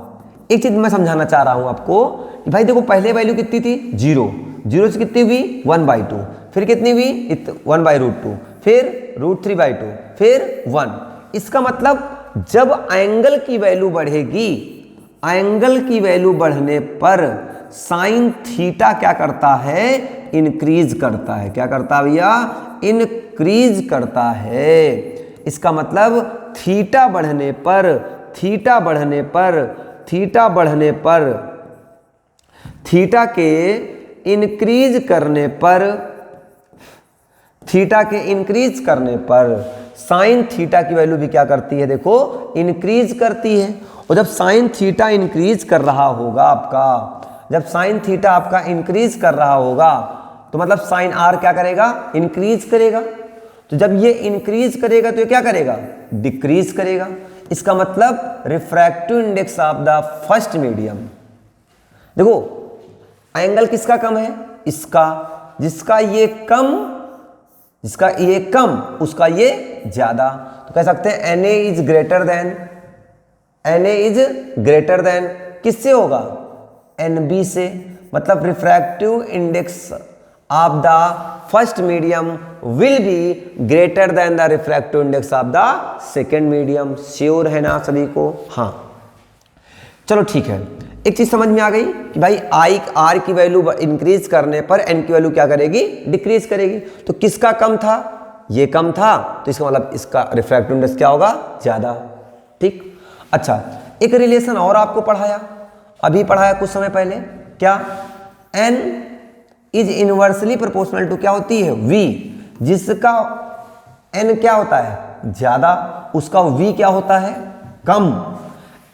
एक चीज मैं समझाना चाह रहा हूं आपको कि भाई देखो पहले वैल्यू कितनी थी 0, 0 से कितनी हुई 1/2, फिर कितनी हुई 1/√2, फिर √3/2, फिर 1। इसका मतलब जब एंगल की वैल्यू बढ़ेगी, एंगल की वैल्यू बढ़ने पर साइन थीटा क्या करता है इंक्रीज करता है। क्या करता है भैया इंक्रीज करता है। इसका मतलब थीटा बढ़ने पर, थीटा बढ़ने पर, थीटा बढ़ने पर, थीटा के इंक्रीज करने पर, थीटा के इंक्रीज करने पर साइन थीटा की वैल्यू भी क्या करती है देखो इंक्रीज करती है। और जब साइन थीटा इंक्रीज कर रहा होगा आपका, जब साइन थीटा आपका इंक्रीज कर रहा होगा तो मतलब साइन आर क्या करेगा इंक्रीज करेगा। तो जब ये इंक्रीज करेगा तो ये क्या करेगा डिक्रीज करेगा। इसका मतलब refractive index of the first medium, देखो एंगल किसका कम है इसका, जिसका ये कम, जिसका ये कम उसका ये ज्यादा। तो कह सकते हैं Na is greater than, Na is greater than किससे होगा Nb से। मतलब refractive index of the first medium will be greater than the refractive index of the second medium. Sure है ना सभी को? हाँ चलो ठीक है। एक चीज समझ में आ गई कि भाई आई आर की वैल्यू इंक्रीज करने पर एन की वैल्यू क्या करेगी डिक्रीज करेगी। तो किसका कम था ये कम था, तो इसका मतलब इसका रिफ्रैक्टिव इंडेक्स क्या होगा ज्यादा। ठीक, अच्छा एक रिलेशन और आपको पढ़ाया, अभी पढ़ाया कुछ समय पहले, क्या n is inversely proportional to क्या होती है v, जिसका n क्या होता है ज्यादा उसका v क्या होता है कम।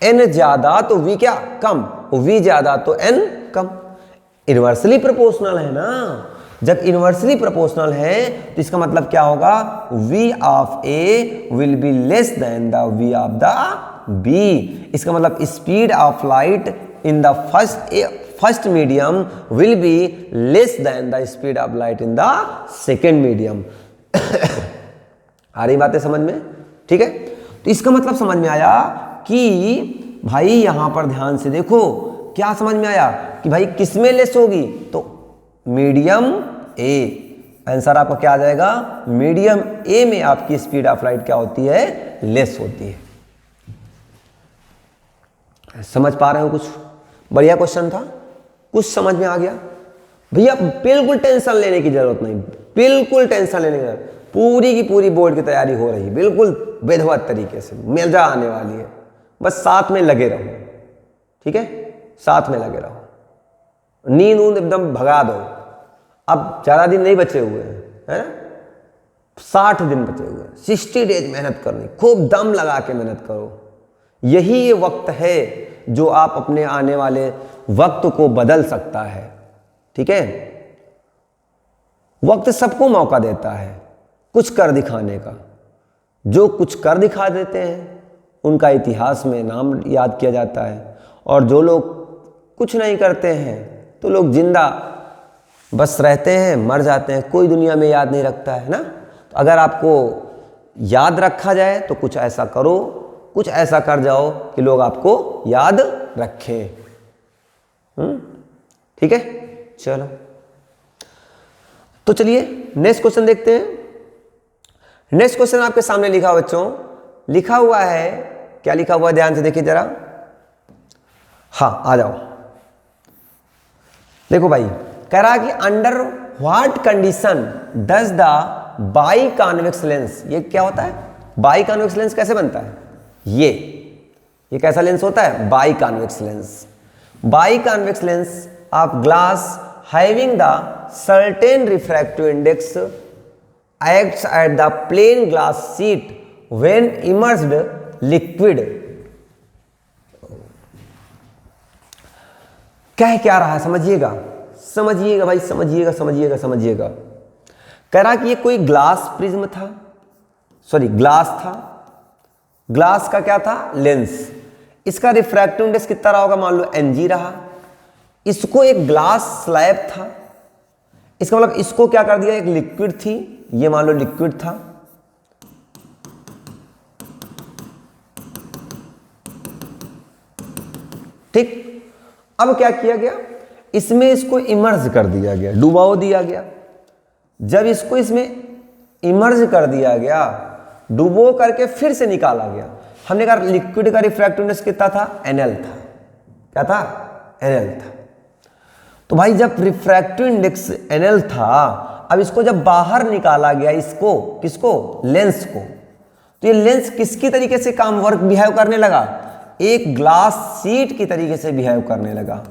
n ज्यादा तो v क्या कम, v ज्यादा तो n कम। इनवर्सली प्रोपोर्शनल है ना, जब इनवर्सली प्रोपोर्शनल है तो इसका मतलब क्या होगा v of a will be less than the v of the b। इसका मतलब speed of light in the first medium will be less than the speed of light in the second medium. आ रही बातें समझ में? ठीक है, तो इसका मतलब समझ में आया कि भाई यहां पर ध्यान से देखो, क्या समझ में आया कि भाई किसमें लेस होगी, तो मीडियम ए। आंसर आपका क्या आ जाएगा मीडियम ए में आपकी स्पीड ऑफ लाइट क्या होती है लेस होती है। समझ पा रहे हो? कुछ बढ़िया क्वेश्चन था, कुछ समझ में आ गया भैया? बिल्कुल टेंशन लेने की जरूरत नहीं, बिल्कुल टेंशन लेने की जरूरत, पूरी की पूरी बोर्ड की तैयारी हो रही है बिल्कुल बेधवत तरीके से, मजा आने वाली है। बस साथ में लगे रहो, ठीक है, साथ में लगे रहो, नींद ऊंद एकदम भगा दो। अब ज्यादा दिन नहीं बचे हुए हैं, 60 दिन बचे हुए हैं, 60 डेज मेहनत करनी, खूब दम लगा के मेहनत करो। यही ये वक्त है जो आप अपने आने वाले वक्त को बदल सकता है। ठीक है, वक्त सबको मौका देता है कुछ कर दिखाने का। जो कुछ कर दिखा देते हैं उनका इतिहास में नाम याद किया जाता है, और जो लोग कुछ नहीं करते हैं तो लोग जिंदा बस रहते हैं, मर जाते हैं, कोई दुनिया में याद नहीं रखता है ना। तो अगर आपको याद रखा जाए तो कुछ ऐसा करो, कुछ ऐसा कर जाओ कि लोग आपको याद रखें। ठीक है, चलो तो चलिए नेक्स्ट क्वेश्चन देखते हैं। नेक्स्ट क्वेश्चन आपके सामने लिखा हुआ बच्चों, लिखा हुआ है, क्या लिखा हुआ है ध्यान से देखिए जरा। हाँ आ जाओ, देखो भाई कह रहा कि under what condition does the by convex lens, ये क्या होता है बाई कॉन्वेक्स लेंस कैसे बनता है, ये कैसा लेंस होता है by convex lens. By convex lens of glass having the certain refractive index acts at the plain glass sheet when immersed liquid। क्या रहा है समझिएगा, समझिएगा भाई, समझिएगा समझिएगा समझिएगा। कह रहा कि ये कोई ग्लास प्रिज्म था, सॉरी ग्लास था, ग्लास का क्या था, लेंस, इसका रिफ्रैक्टिव इंडेक्स कितना रहा होगा, मान लो Ng रहा। इसको एक ग्लास स्लैब था, इसका मतलब इसको क्या कर दिया, एक लिक्विड थी, ये मान लो लिक्विड था, ठीक। अब क्या किया गया, इसमें इसको इमर्ज कर दिया गया, डुबाओ दिया गया। जब इसको इसमें इमर्ज कर दिया गया, डुबो करके फिर से निकाला गया, हमने कहा लिक्विड का रिफ्रैक्टिव इंडेक्स कितना था, Nl था। क्या था, Nl था। तो भाई जब रिफ्रैक्टिव इंडेक्स Nl था, अब इसको जब बाहर निकाला गया, इसको किसको, लेंस को, तो ये लेंस किसकी तरीके से काम वर्क बिहेव करने लगा, एक ग्लास शीट की तरीके से बिहेव करने लगा।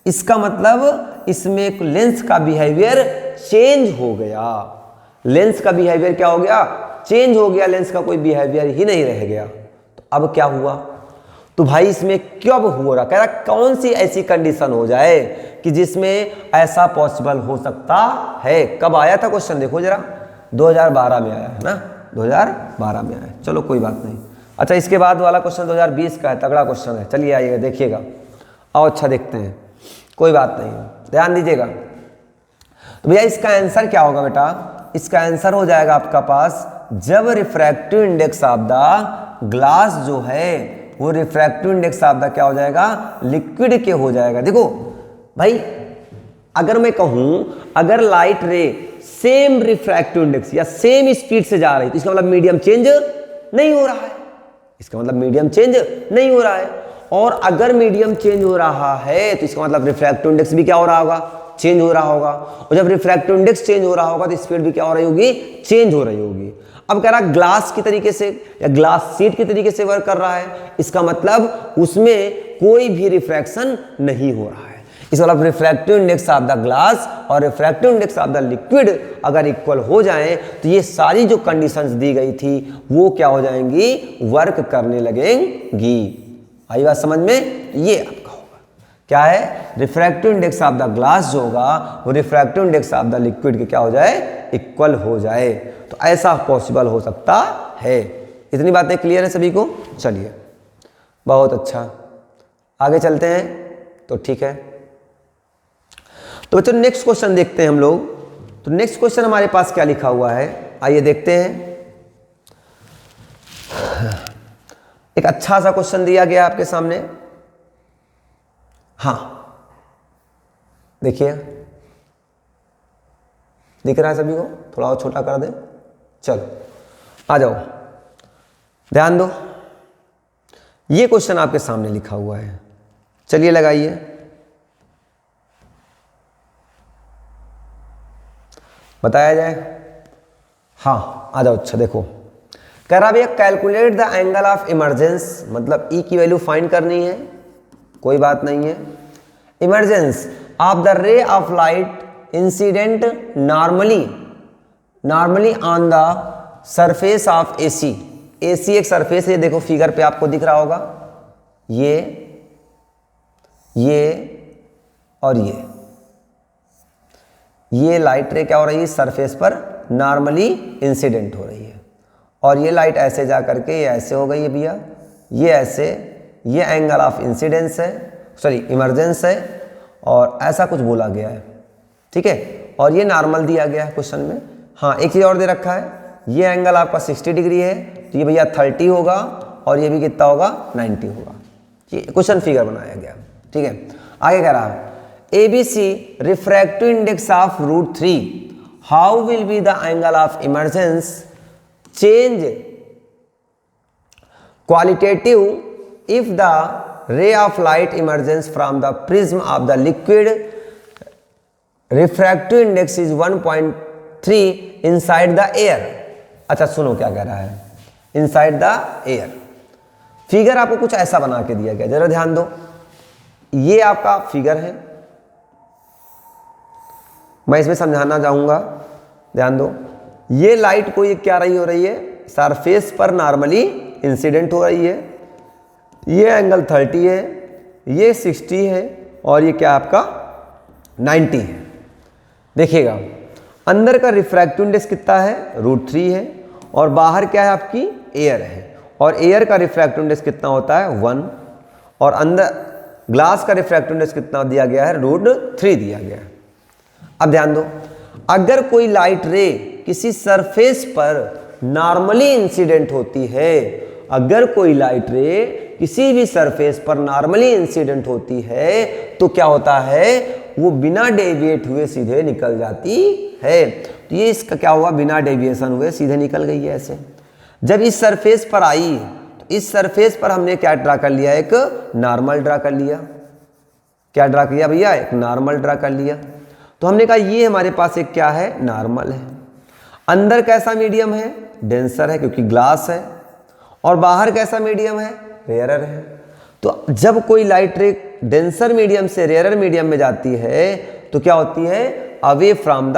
इसका मतलब इसमें एक लेंस का बिहेवियर चेंज हो गया, लेंस का बिहेवियर क्या हो गया, चेंज हो गया, लेंस का कोई बिहेवियर ही नहीं रह गया। तो अब क्या हुआ, तो भाई इसमें कब हो रहा, कह रहा कौन सी ऐसी कंडीशन हो जाए कि जिसमें ऐसा पॉसिबल हो सकता है। कब आया था क्वेश्चन, देखो जरा, 2012 में आया है ना, 2012 में आया, चलो कोई बात नहीं। अच्छा, इसके बाद वाला क्वेश्चन 2020 का है, तगड़ा क्वेश्चन है, चलिए आइएगा देखिएगा। आओ अच्छा देखते हैं, कोई बात नहीं, ध्यान दीजिएगा। तो भैया इसका आंसर क्या होगा बेटा, इसका आंसर हो जाएगा आपका पास, जब refractive index of the glass जो है वो रिफ्रैक्टिव इंडेक्स ऑफ द क्या हो जाएगा, लिक्विड के हो जाएगा। देखो भाई अगर मैं कहूं, अगर लाइट रे सेम रिफ्रैक्टिव इंडेक्स या सेम स्पीड से जा रही है तो इसका मतलब मीडियम चेंज नहीं हो रहा है, इसका मतलब मीडियम चेंज नहीं हो रहा है। और अगर मीडियम चेंज हो रहा है तो इसका मतलब रिफ्रैक्टिव इंडेक्स भी क्या हो रहा होगा, चेंज हो रहा होगा। और जब रिफ्रैक्टिव इंडेक्स चेंज हो रहा होगा तो स्पीड भी क्या हो रही होगी, चेंज हो रही होगी। अब कह रहा ग्लास की तरीके से या ग्लास शीट की तरीके से वर्क कर रहा है, इसका मतलब उसमें कोई भी रिफ्रैक्शन नहीं हो रहा है। इसका मतलब refractive index of the glass और refractive index of the liquid अगर इक्वल हो जाए तो ये सारी जो कंडीशंस दी गई थी वो क्या हो जाएंगी, वर्क करने लगेंगी। आई बात समझ में, ये आपका होगा क्या है, refractive index of the glass जो होगा वो refractive index of the liquid के क्या हो जाए, इक्वल हो जाए। तो ऐसा पॉसिबल हो सकता है। इतनी बातें क्लियर है सभी को, चलिए बहुत अच्छा, आगे चलते हैं। तो ठीक है, तो बच्चों नेक्स्ट क्वेश्चन देखते हैं हम लोग। तो नेक्स्ट क्वेश्चन हमारे पास क्या लिखा हुआ है, आइए देखते हैं। एक अच्छा सा क्वेश्चन दिया गया आपके सामने, हाँ देखिए, दिख रहा है सभी को, थोड़ा और छोटा कर दें, चलो आ जाओ, ध्यान दो। ये क्वेश्चन आपके सामने लिखा हुआ है, चलिए लगाइए। बताया जाए, हाँ आ जाओ। अच्छा देखो, कह रहा भैया calculate the angle of emergence, मतलब ई की वैल्यू फाइंड करनी है, कोई बात नहीं है। Emergence of the ray of light incident normally on the surface of AC. AC एक सरफेस है, देखो फिगर पे आपको दिख रहा होगा, ये और ये लाइट रे क्या हो रही है, सरफेस पर नॉर्मली इंसिडेंट हो रही है। और ये लाइट ऐसे जा करके ये ऐसे हो गई है भैया, ये ऐसे, ये एंगल ऑफ इंसिडेंस है, सॉरी इमरजेंस है, और ऐसा कुछ बोला गया है, ठीक है। और ये नॉर्मल दिया गया है क्वेश्चन में। हाँ एक चीज़ और दे रखा है, ये एंगल आपका 60 डिग्री है, तो ये भैया 30 होगा, और ये भी कितना होगा, 90 होगा। ये क्वेश्चन फिगर बनाया गया, ठीक है। आगे कह रहा है ABC refractive index of √3, how will be the angle of emergence change qualitative if the ray of light emerges from the prism of the liquid, refractive index is 1.3 inside the air। अच्छा सुनो क्या कह रहा है, inside the air। Figure आपको कुछ ऐसा बना के दिया गया, जरा ध्यान दो। ये आपका फिगर है, मैं इसमें समझाना चाहूँगा, ध्यान दो। ये लाइट को ये क्या रही हो रही है, सरफेस पर नॉर्मली इंसिडेंट हो रही है, ये एंगल 30 है, ये 60 है, और ये क्या आपका 90 है। देखिएगा अंदर का रिफ्रैक्टिव इंडेक्स कितना है, √3 है, और बाहर क्या है आपकी एयर है, और एयर का रिफ्रैक्टिव इंडेक्स कितना होता है 1, और अंदर ग्लास का रिफ्रैक्टिव इंडेक्स कितना दिया गया है √3 दिया गया है। अब ध्यान दो, अगर कोई लाइट रे किसी सरफेस पर नॉर्मली इंसिडेंट होती है, अगर कोई लाइट रे किसी भी सरफेस पर नॉर्मली इंसिडेंट होती है तो क्या होता है, वो बिना डेविएट हुए सीधे निकल जाती है। तो ये इसका क्या हुआ, बिना डेविएशन हुए सीधे निकल गई है ऐसे। जब इस सरफेस पर आई तो इस सरफेस पर हमने क्या ड्रा कर लिया, एक नॉर्मल ड्रा कर लिया। क्या ड्रा किया भैया, एक नॉर्मल ड्रा कर लिया। तो हमने कहा ये हमारे पास एक क्या है, नॉर्मल है। अंदर कैसा मीडियम है, डेंसर है क्योंकि ग्लास है, और बाहर कैसा मीडियम है, रेयरर है। तो जब कोई लाइट रे डेंसर मीडियम से रेयरर मीडियम में जाती है तो क्या होती है, अवे फ्रॉम द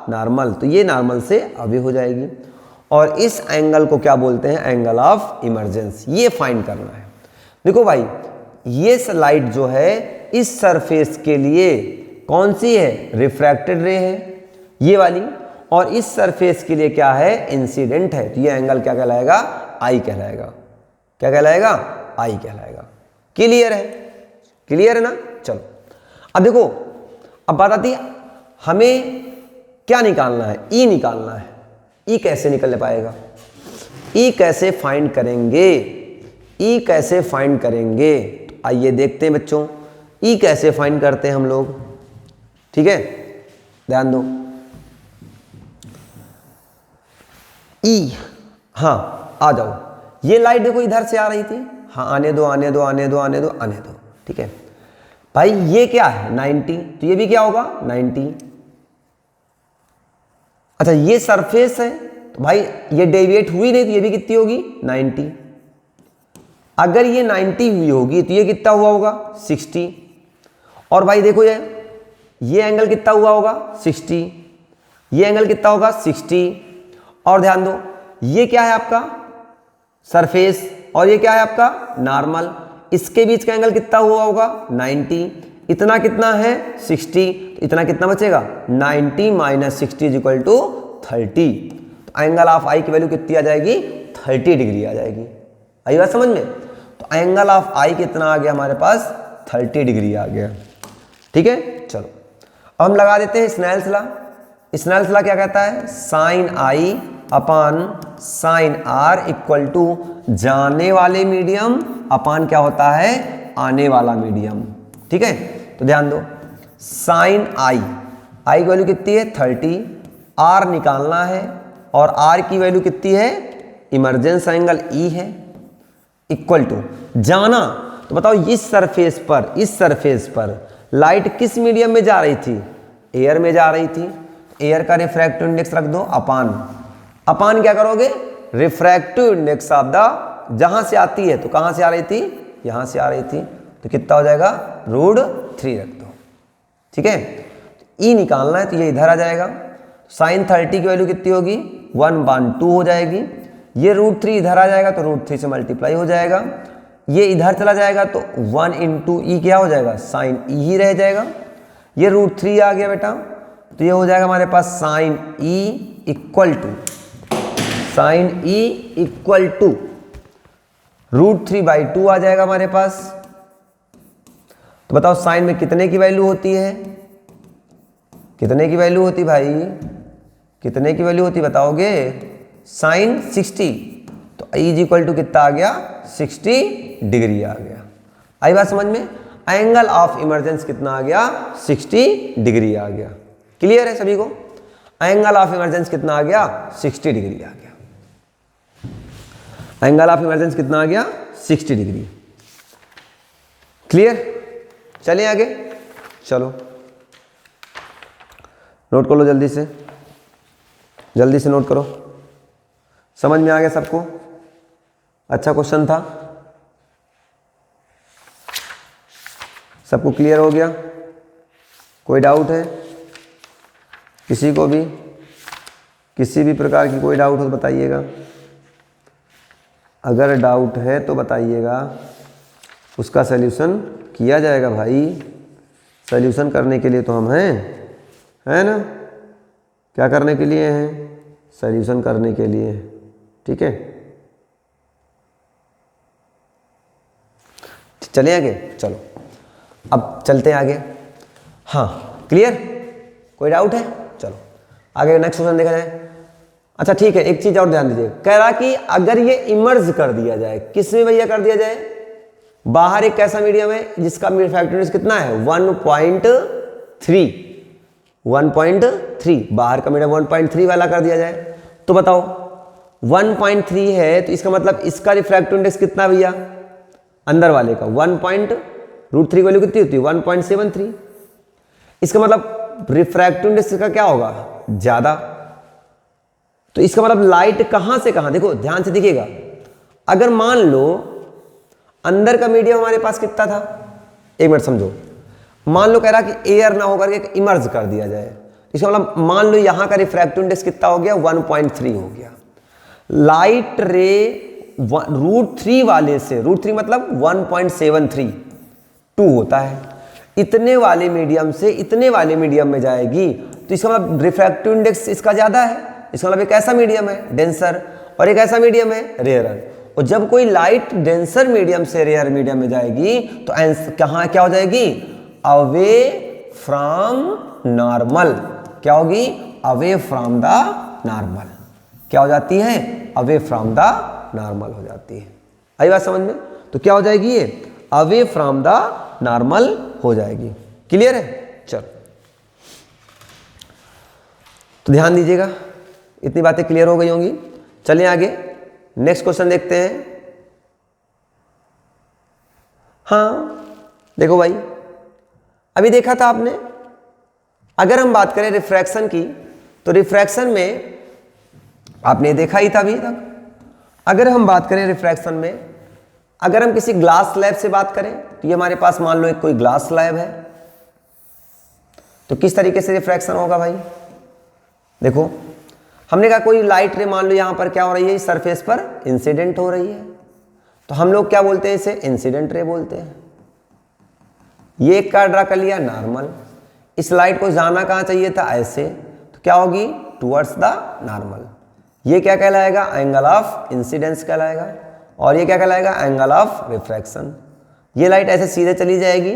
नॉर्मल। तो ये नॉर्मल से अवे हो जाएगी, और इस एंगल को क्या बोलते हैं, एंगल ऑफ इमर्जेंस। ये फाइंड करना है। देखो भाई, ये लाइट जो है इस सरफेस के लिए कौन सी है, रिफ्रैक्टेड रे है ये वाली, और इस सरफेस के लिए क्या है, इंसिडेंट है। तो ये एंगल क्या कहलाएगा, आई कहलाएगा। क्या कहलाएगा, आई कहलाएगा। क्लियर है, क्लियर है ना। चलो अब देखो, अब बात आती है हमें क्या निकालना है, ई निकालना है। ई कैसे निकल पाएगा, ई कैसे फाइंड करेंगे, ई कैसे फाइंड करेंगे। तो आइए देखते हैं बच्चों, ई कैसे फाइंड करते हैं हम लोग। ठीक है, ध्यान दो। ई, हाँ आ जाओ। ये लाइट देखो इधर से आ रही थी, हाँ आने दो आने दो आने दो आने दो आने दो। ठीक है भाई, ये क्या है 90, तो ये भी क्या होगा 90। अच्छा ये सरफेस है तो भाई ये डेविएट हुई नहीं तो ये भी कितनी होगी 90। अगर ये 90 हुई होगी तो ये कितना हुआ होगा 60। और भाई देखो ये एंगल कितना हुआ होगा 60, ये एंगल कितना होगा 60। और ध्यान दो, ये क्या है आपका सरफेस और ये क्या है आपका नॉर्मल, इसके बीच का एंगल कितना हुआ होगा 90। इतना कितना है 60, तो इतना कितना बचेगा 90 माइनस 60 इज इक्वल टू 30। तो एंगल ऑफ आई की वैल्यू कितनी आ जाएगी 30 डिग्री आ जाएगी। आई बात समझ में। तो एंगल ऑफ आई कितना आ गया हमारे पास 30 डिग्री आ गया। ठीक है, चलो अब हम लगा देते हैं स्नेल्स लॉ। स्नेल्स लॉ क्या कहता है, sine i upon sine r equal to जाने वाले मीडियम अपान क्या होता है आने वाला मीडियम। ठीक है, तो ध्यान दो, साइन आई, आई की वैल्यू कितनी है 30, आर निकालना है और आर की वैल्यू कितनी है इमरजेंस एंगल ई है, इक्वल टू जाना। तो बताओ इस सरफेस पर लाइट किस मीडियम में जा रही थी, एयर में जा रही थी। एयर का रिफ्रैक्टिव इंडेक्स रख दो अपान क्या करोगे रिफ्रैक्टिव इंडेक्स ऑफ द, जहां से आती है तो कहां से आ रही थी, यहां से आ रही थी, तो कितना हो जाएगा √3 रख दो। ठीक है, ई निकालना है तो ये इधर आ जाएगा। साइन 30 की वैल्यू कितनी होगी 1/2 हो जाएगी। ये √3 इधर आ जाएगा तो √3 से मल्टीप्लाई हो जाएगा। ये इधर चला जाएगा तो 1 इंटू ई क्या हो जाएगा साइन ई ही रह जाएगा। ये √3 आ गया बेटा, तो ये हो जाएगा हमारे पास साइन ई इक्वल टू √3/2 आ जाएगा हमारे पास। तो बताओ साइन में कितने की वैल्यू होती है, कितने की वैल्यू होती भाई, कितने की वैल्यू होती बताओगे, साइन 60, तो ई इज इक्वल टू कितना आ गया 60 डिग्री आ गया। आई बात समझ में। एंगल ऑफ इमरजेंस कितना आ गया 60 डिग्री आ गया। क्लियर है सभी को, एंगल ऑफ इमरजेंस कितना आ गया 60 डिग्री आ गया। एंगल ऑफ इमरजेंस कितना आ गया 60 डिग्री। क्लियर, चलिए आगे, चलो नोट कर लो जल्दी से नोट करो। समझ में आ गया सबको, अच्छा क्वेश्चन था, सबको क्लियर हो गया, कोई डाउट है किसी को भी, किसी भी प्रकार की कोई डाउट हो तो बताइएगा। अगर डाउट है तो बताइएगा, उसका सल्यूशन किया जाएगा भाई। सल्यूशन करने के लिए तो हम हैं, है ना, क्या करने के लिए हैं, सल्यूशन करने के लिए। ठीक है, चलें आगे, चलो अब चलते हैं आगे। हाँ क्लियर, कोई डाउट है? चलो आगे नेक्स्ट क्वेश्चन देखा जाए। अच्छा ठीक है, एक चीज और ध्यान दीजिए, कह रहा कि अगर ये इमर्ज कर दिया जाए, किसमें भैया कर दिया जाए? बाहर एक ऐसा मीडियम है जिसका रिफ्रैक्टिव इंडेक्स कितना है 1.3, 1.3, बाहर का मीडियम 1.3 वाला कर दिया जाए, तो बताओ 1.3 है तो इसका मतलब इसका रिफ्रैक्टिव इंडेक्स कितना भैया? अंदर वाले का 1.√3 वैल्यू कितनी होती है 1.73, इसका मतलब रिफ्रैक्टिव इंडेक्स का क्या होगा? ज्यादा। तो इसका मतलब लाइट कहां से कहां, देखो ध्यान से देखिएगा, अगर मान लो अंदर का मीडियम हमारे पास कितना था, एक मिनट समझो, मान लो कह रहा कि एयर ना होकर के इमर्ज कर दिया जाए, इसका मतलब मान लो यहां का रिफ्रैक्टिव इंडेक्स कितना हो गया 1.3 हो गया। लाइट रे √3 वाले से, √3 मतलब 1.732 होता है, इतने वाले मीडियम से इतने वाले मीडियम में जाएगी, तो इसका मतलब रिफ्रैक्टिव इंडेक्स इसका ज्यादा है, इसका मतलब एक ऐसा मीडियम है डेंसर और एक ऐसा मीडियम है रेयरर, और जब कोई लाइट डेंसर मीडियम से रेयर मीडियम में जाएगी तो कहां क्या हो जाएगी? Away from normal. क्या होगी? Away from the normal. क्या हो जाती है? अवे फ्रॉम द नॉर्मल हो जाती है। आई बात समझ में? तो क्या हो जाएगी ये? अवे फ्रॉम द नॉर्मल हो जाएगी। क्लियर है? चलो तो ध्यान दीजिएगा, इतनी बातें क्लियर हो गई होंगी। चलिए आगे नेक्स्ट क्वेश्चन देखते हैं। हाँ देखो भाई, अभी देखा था आपने, अगर हम बात करें रिफ्रैक्शन की, तो रिफ्रैक्शन में आपने देखा ही था अभी तक। अगर हम बात करें रिफ्रैक्शन में, अगर हम किसी ग्लास स्लैब से बात करें, तो ये हमारे पास मान लो एक कोई ग्लास स्लैब है, तो किस तरीके से रिफ्रैक्शन होगा भाई? देखो हमने कहा कोई लाइट रे मान लो यहां पर क्या हो रही है, इस सरफेस पर इंसिडेंट हो रही है, तो हम लोग क्या बोलते हैं इसे? इंसिडेंट रे बोलते हैं। ये एक का ड्रा कर लिया नॉर्मल, इस लाइट को जाना कहां चाहिए था? ऐसे, तो क्या होगी? Towards the normal. ये क्या कहलाएगा? एंगल ऑफ इंसिडेंस कहलाएगा, और ये क्या कहलाएगा? Angle of refraction. ये लाइट ऐसे सीधे चली जाएगी,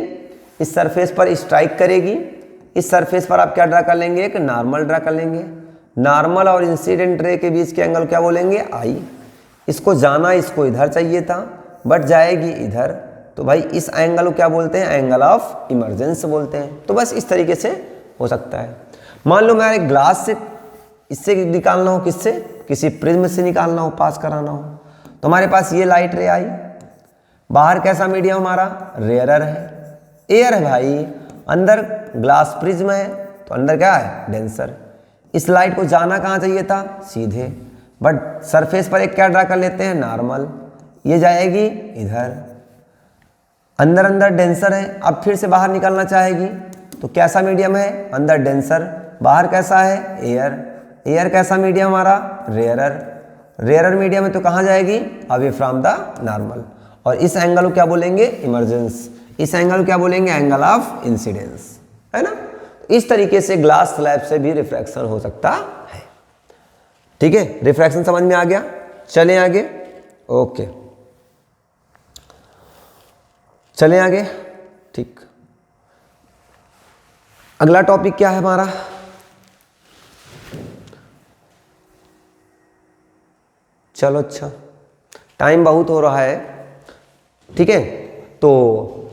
इस सरफेस पर स्ट्राइक करेगी, इस सरफेस पर आप क्या ड्रा कर लेंगे? एक नॉर्मल ड्रा कर लेंगे। नॉर्मल और इंसिडेंट रे के बीच के एंगल क्या बोलेंगे? आई। इसको जाना इसको इधर चाहिए था, बट जाएगी इधर, तो भाई इस एंगल को क्या बोलते हैं? एंगल ऑफ इमर्जेंस बोलते हैं। तो बस इस तरीके से हो सकता है। मान लो मैं एक ग्लास से इससे निकालना हो, किससे? किसी प्रिज्म से निकालना हो, पास कराना हो, तो हमारे पास ये लाइट रे आई, बाहर कैसा मीडियम हमारा? रेयरर है, एयर है भाई, अंदर ग्लास प्रिज्म है, तो अंदर क्या है? डेंसर। इस लाइट को जाना कहाँ चाहिए था? सीधे, बट सरफेस पर एक क्या ड्रा कर लेते हैं? नॉर्मल। ये जाएगी इधर, अंदर अंदर डेंसर है, अब फिर से बाहर निकलना चाहेगी, तो कैसा मीडियम है? अंदर डेंसर, बाहर कैसा है? एयर। एयर कैसा मीडियम हमारा? रेयरर। रेयरर मीडियम है तो कहाँ जाएगी? Away from the normal. और इस एंगल को क्या बोलेंगे? इमर्जेंस। इस एंगल को क्या बोलेंगे? एंगल ऑफ इंसिडेंस, है ना? इस तरीके से ग्लास स्लैब से भी रिफ्रैक्शन हो सकता है। ठीक है, रिफ्रैक्शन समझ में आ गया? चलें आगे। ओके, चलें आगे। ठीक, अगला टॉपिक क्या है हमारा? चलो अच्छा, टाइम बहुत हो रहा है। ठीक है, तो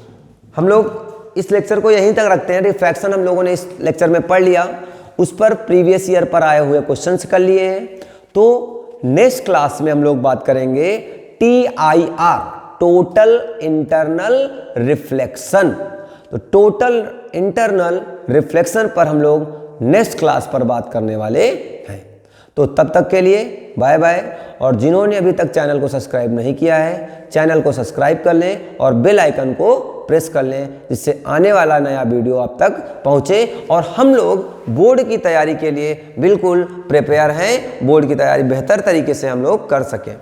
हम लोग इस लेक्चर को यहीं तक रखते हैं। रिफ्रैक्शन हम लोगों ने इस लेक्चर में पढ़ लिया, उस पर प्रीवियस ईयर पर आए हुए क्वेश्चंस कर लिए हैं। तो नेक्स्ट क्लास में हम लोग बात करेंगे TIR, टोटल इंटरनल रिफ्लेक्शन। तो टोटल इंटरनल रिफ्लेक्शन पर हम लोग नेक्स्ट क्लास पर बात करने वाले हैं। तो तब तक के लिए बाय बाय। और जिन्होंने अभी तक चैनल को सब्सक्राइब नहीं किया है, चैनल को सब्सक्राइब कर लें और बेल आइकन को प्रेस कर लें, जिससे आने वाला नया वीडियो आप तक पहुंचे। और हम लोग बोर्ड की तैयारी के लिए बिल्कुल प्रिपेयर हैं, बोर्ड की तैयारी बेहतर तरीके से हम लोग कर सकें।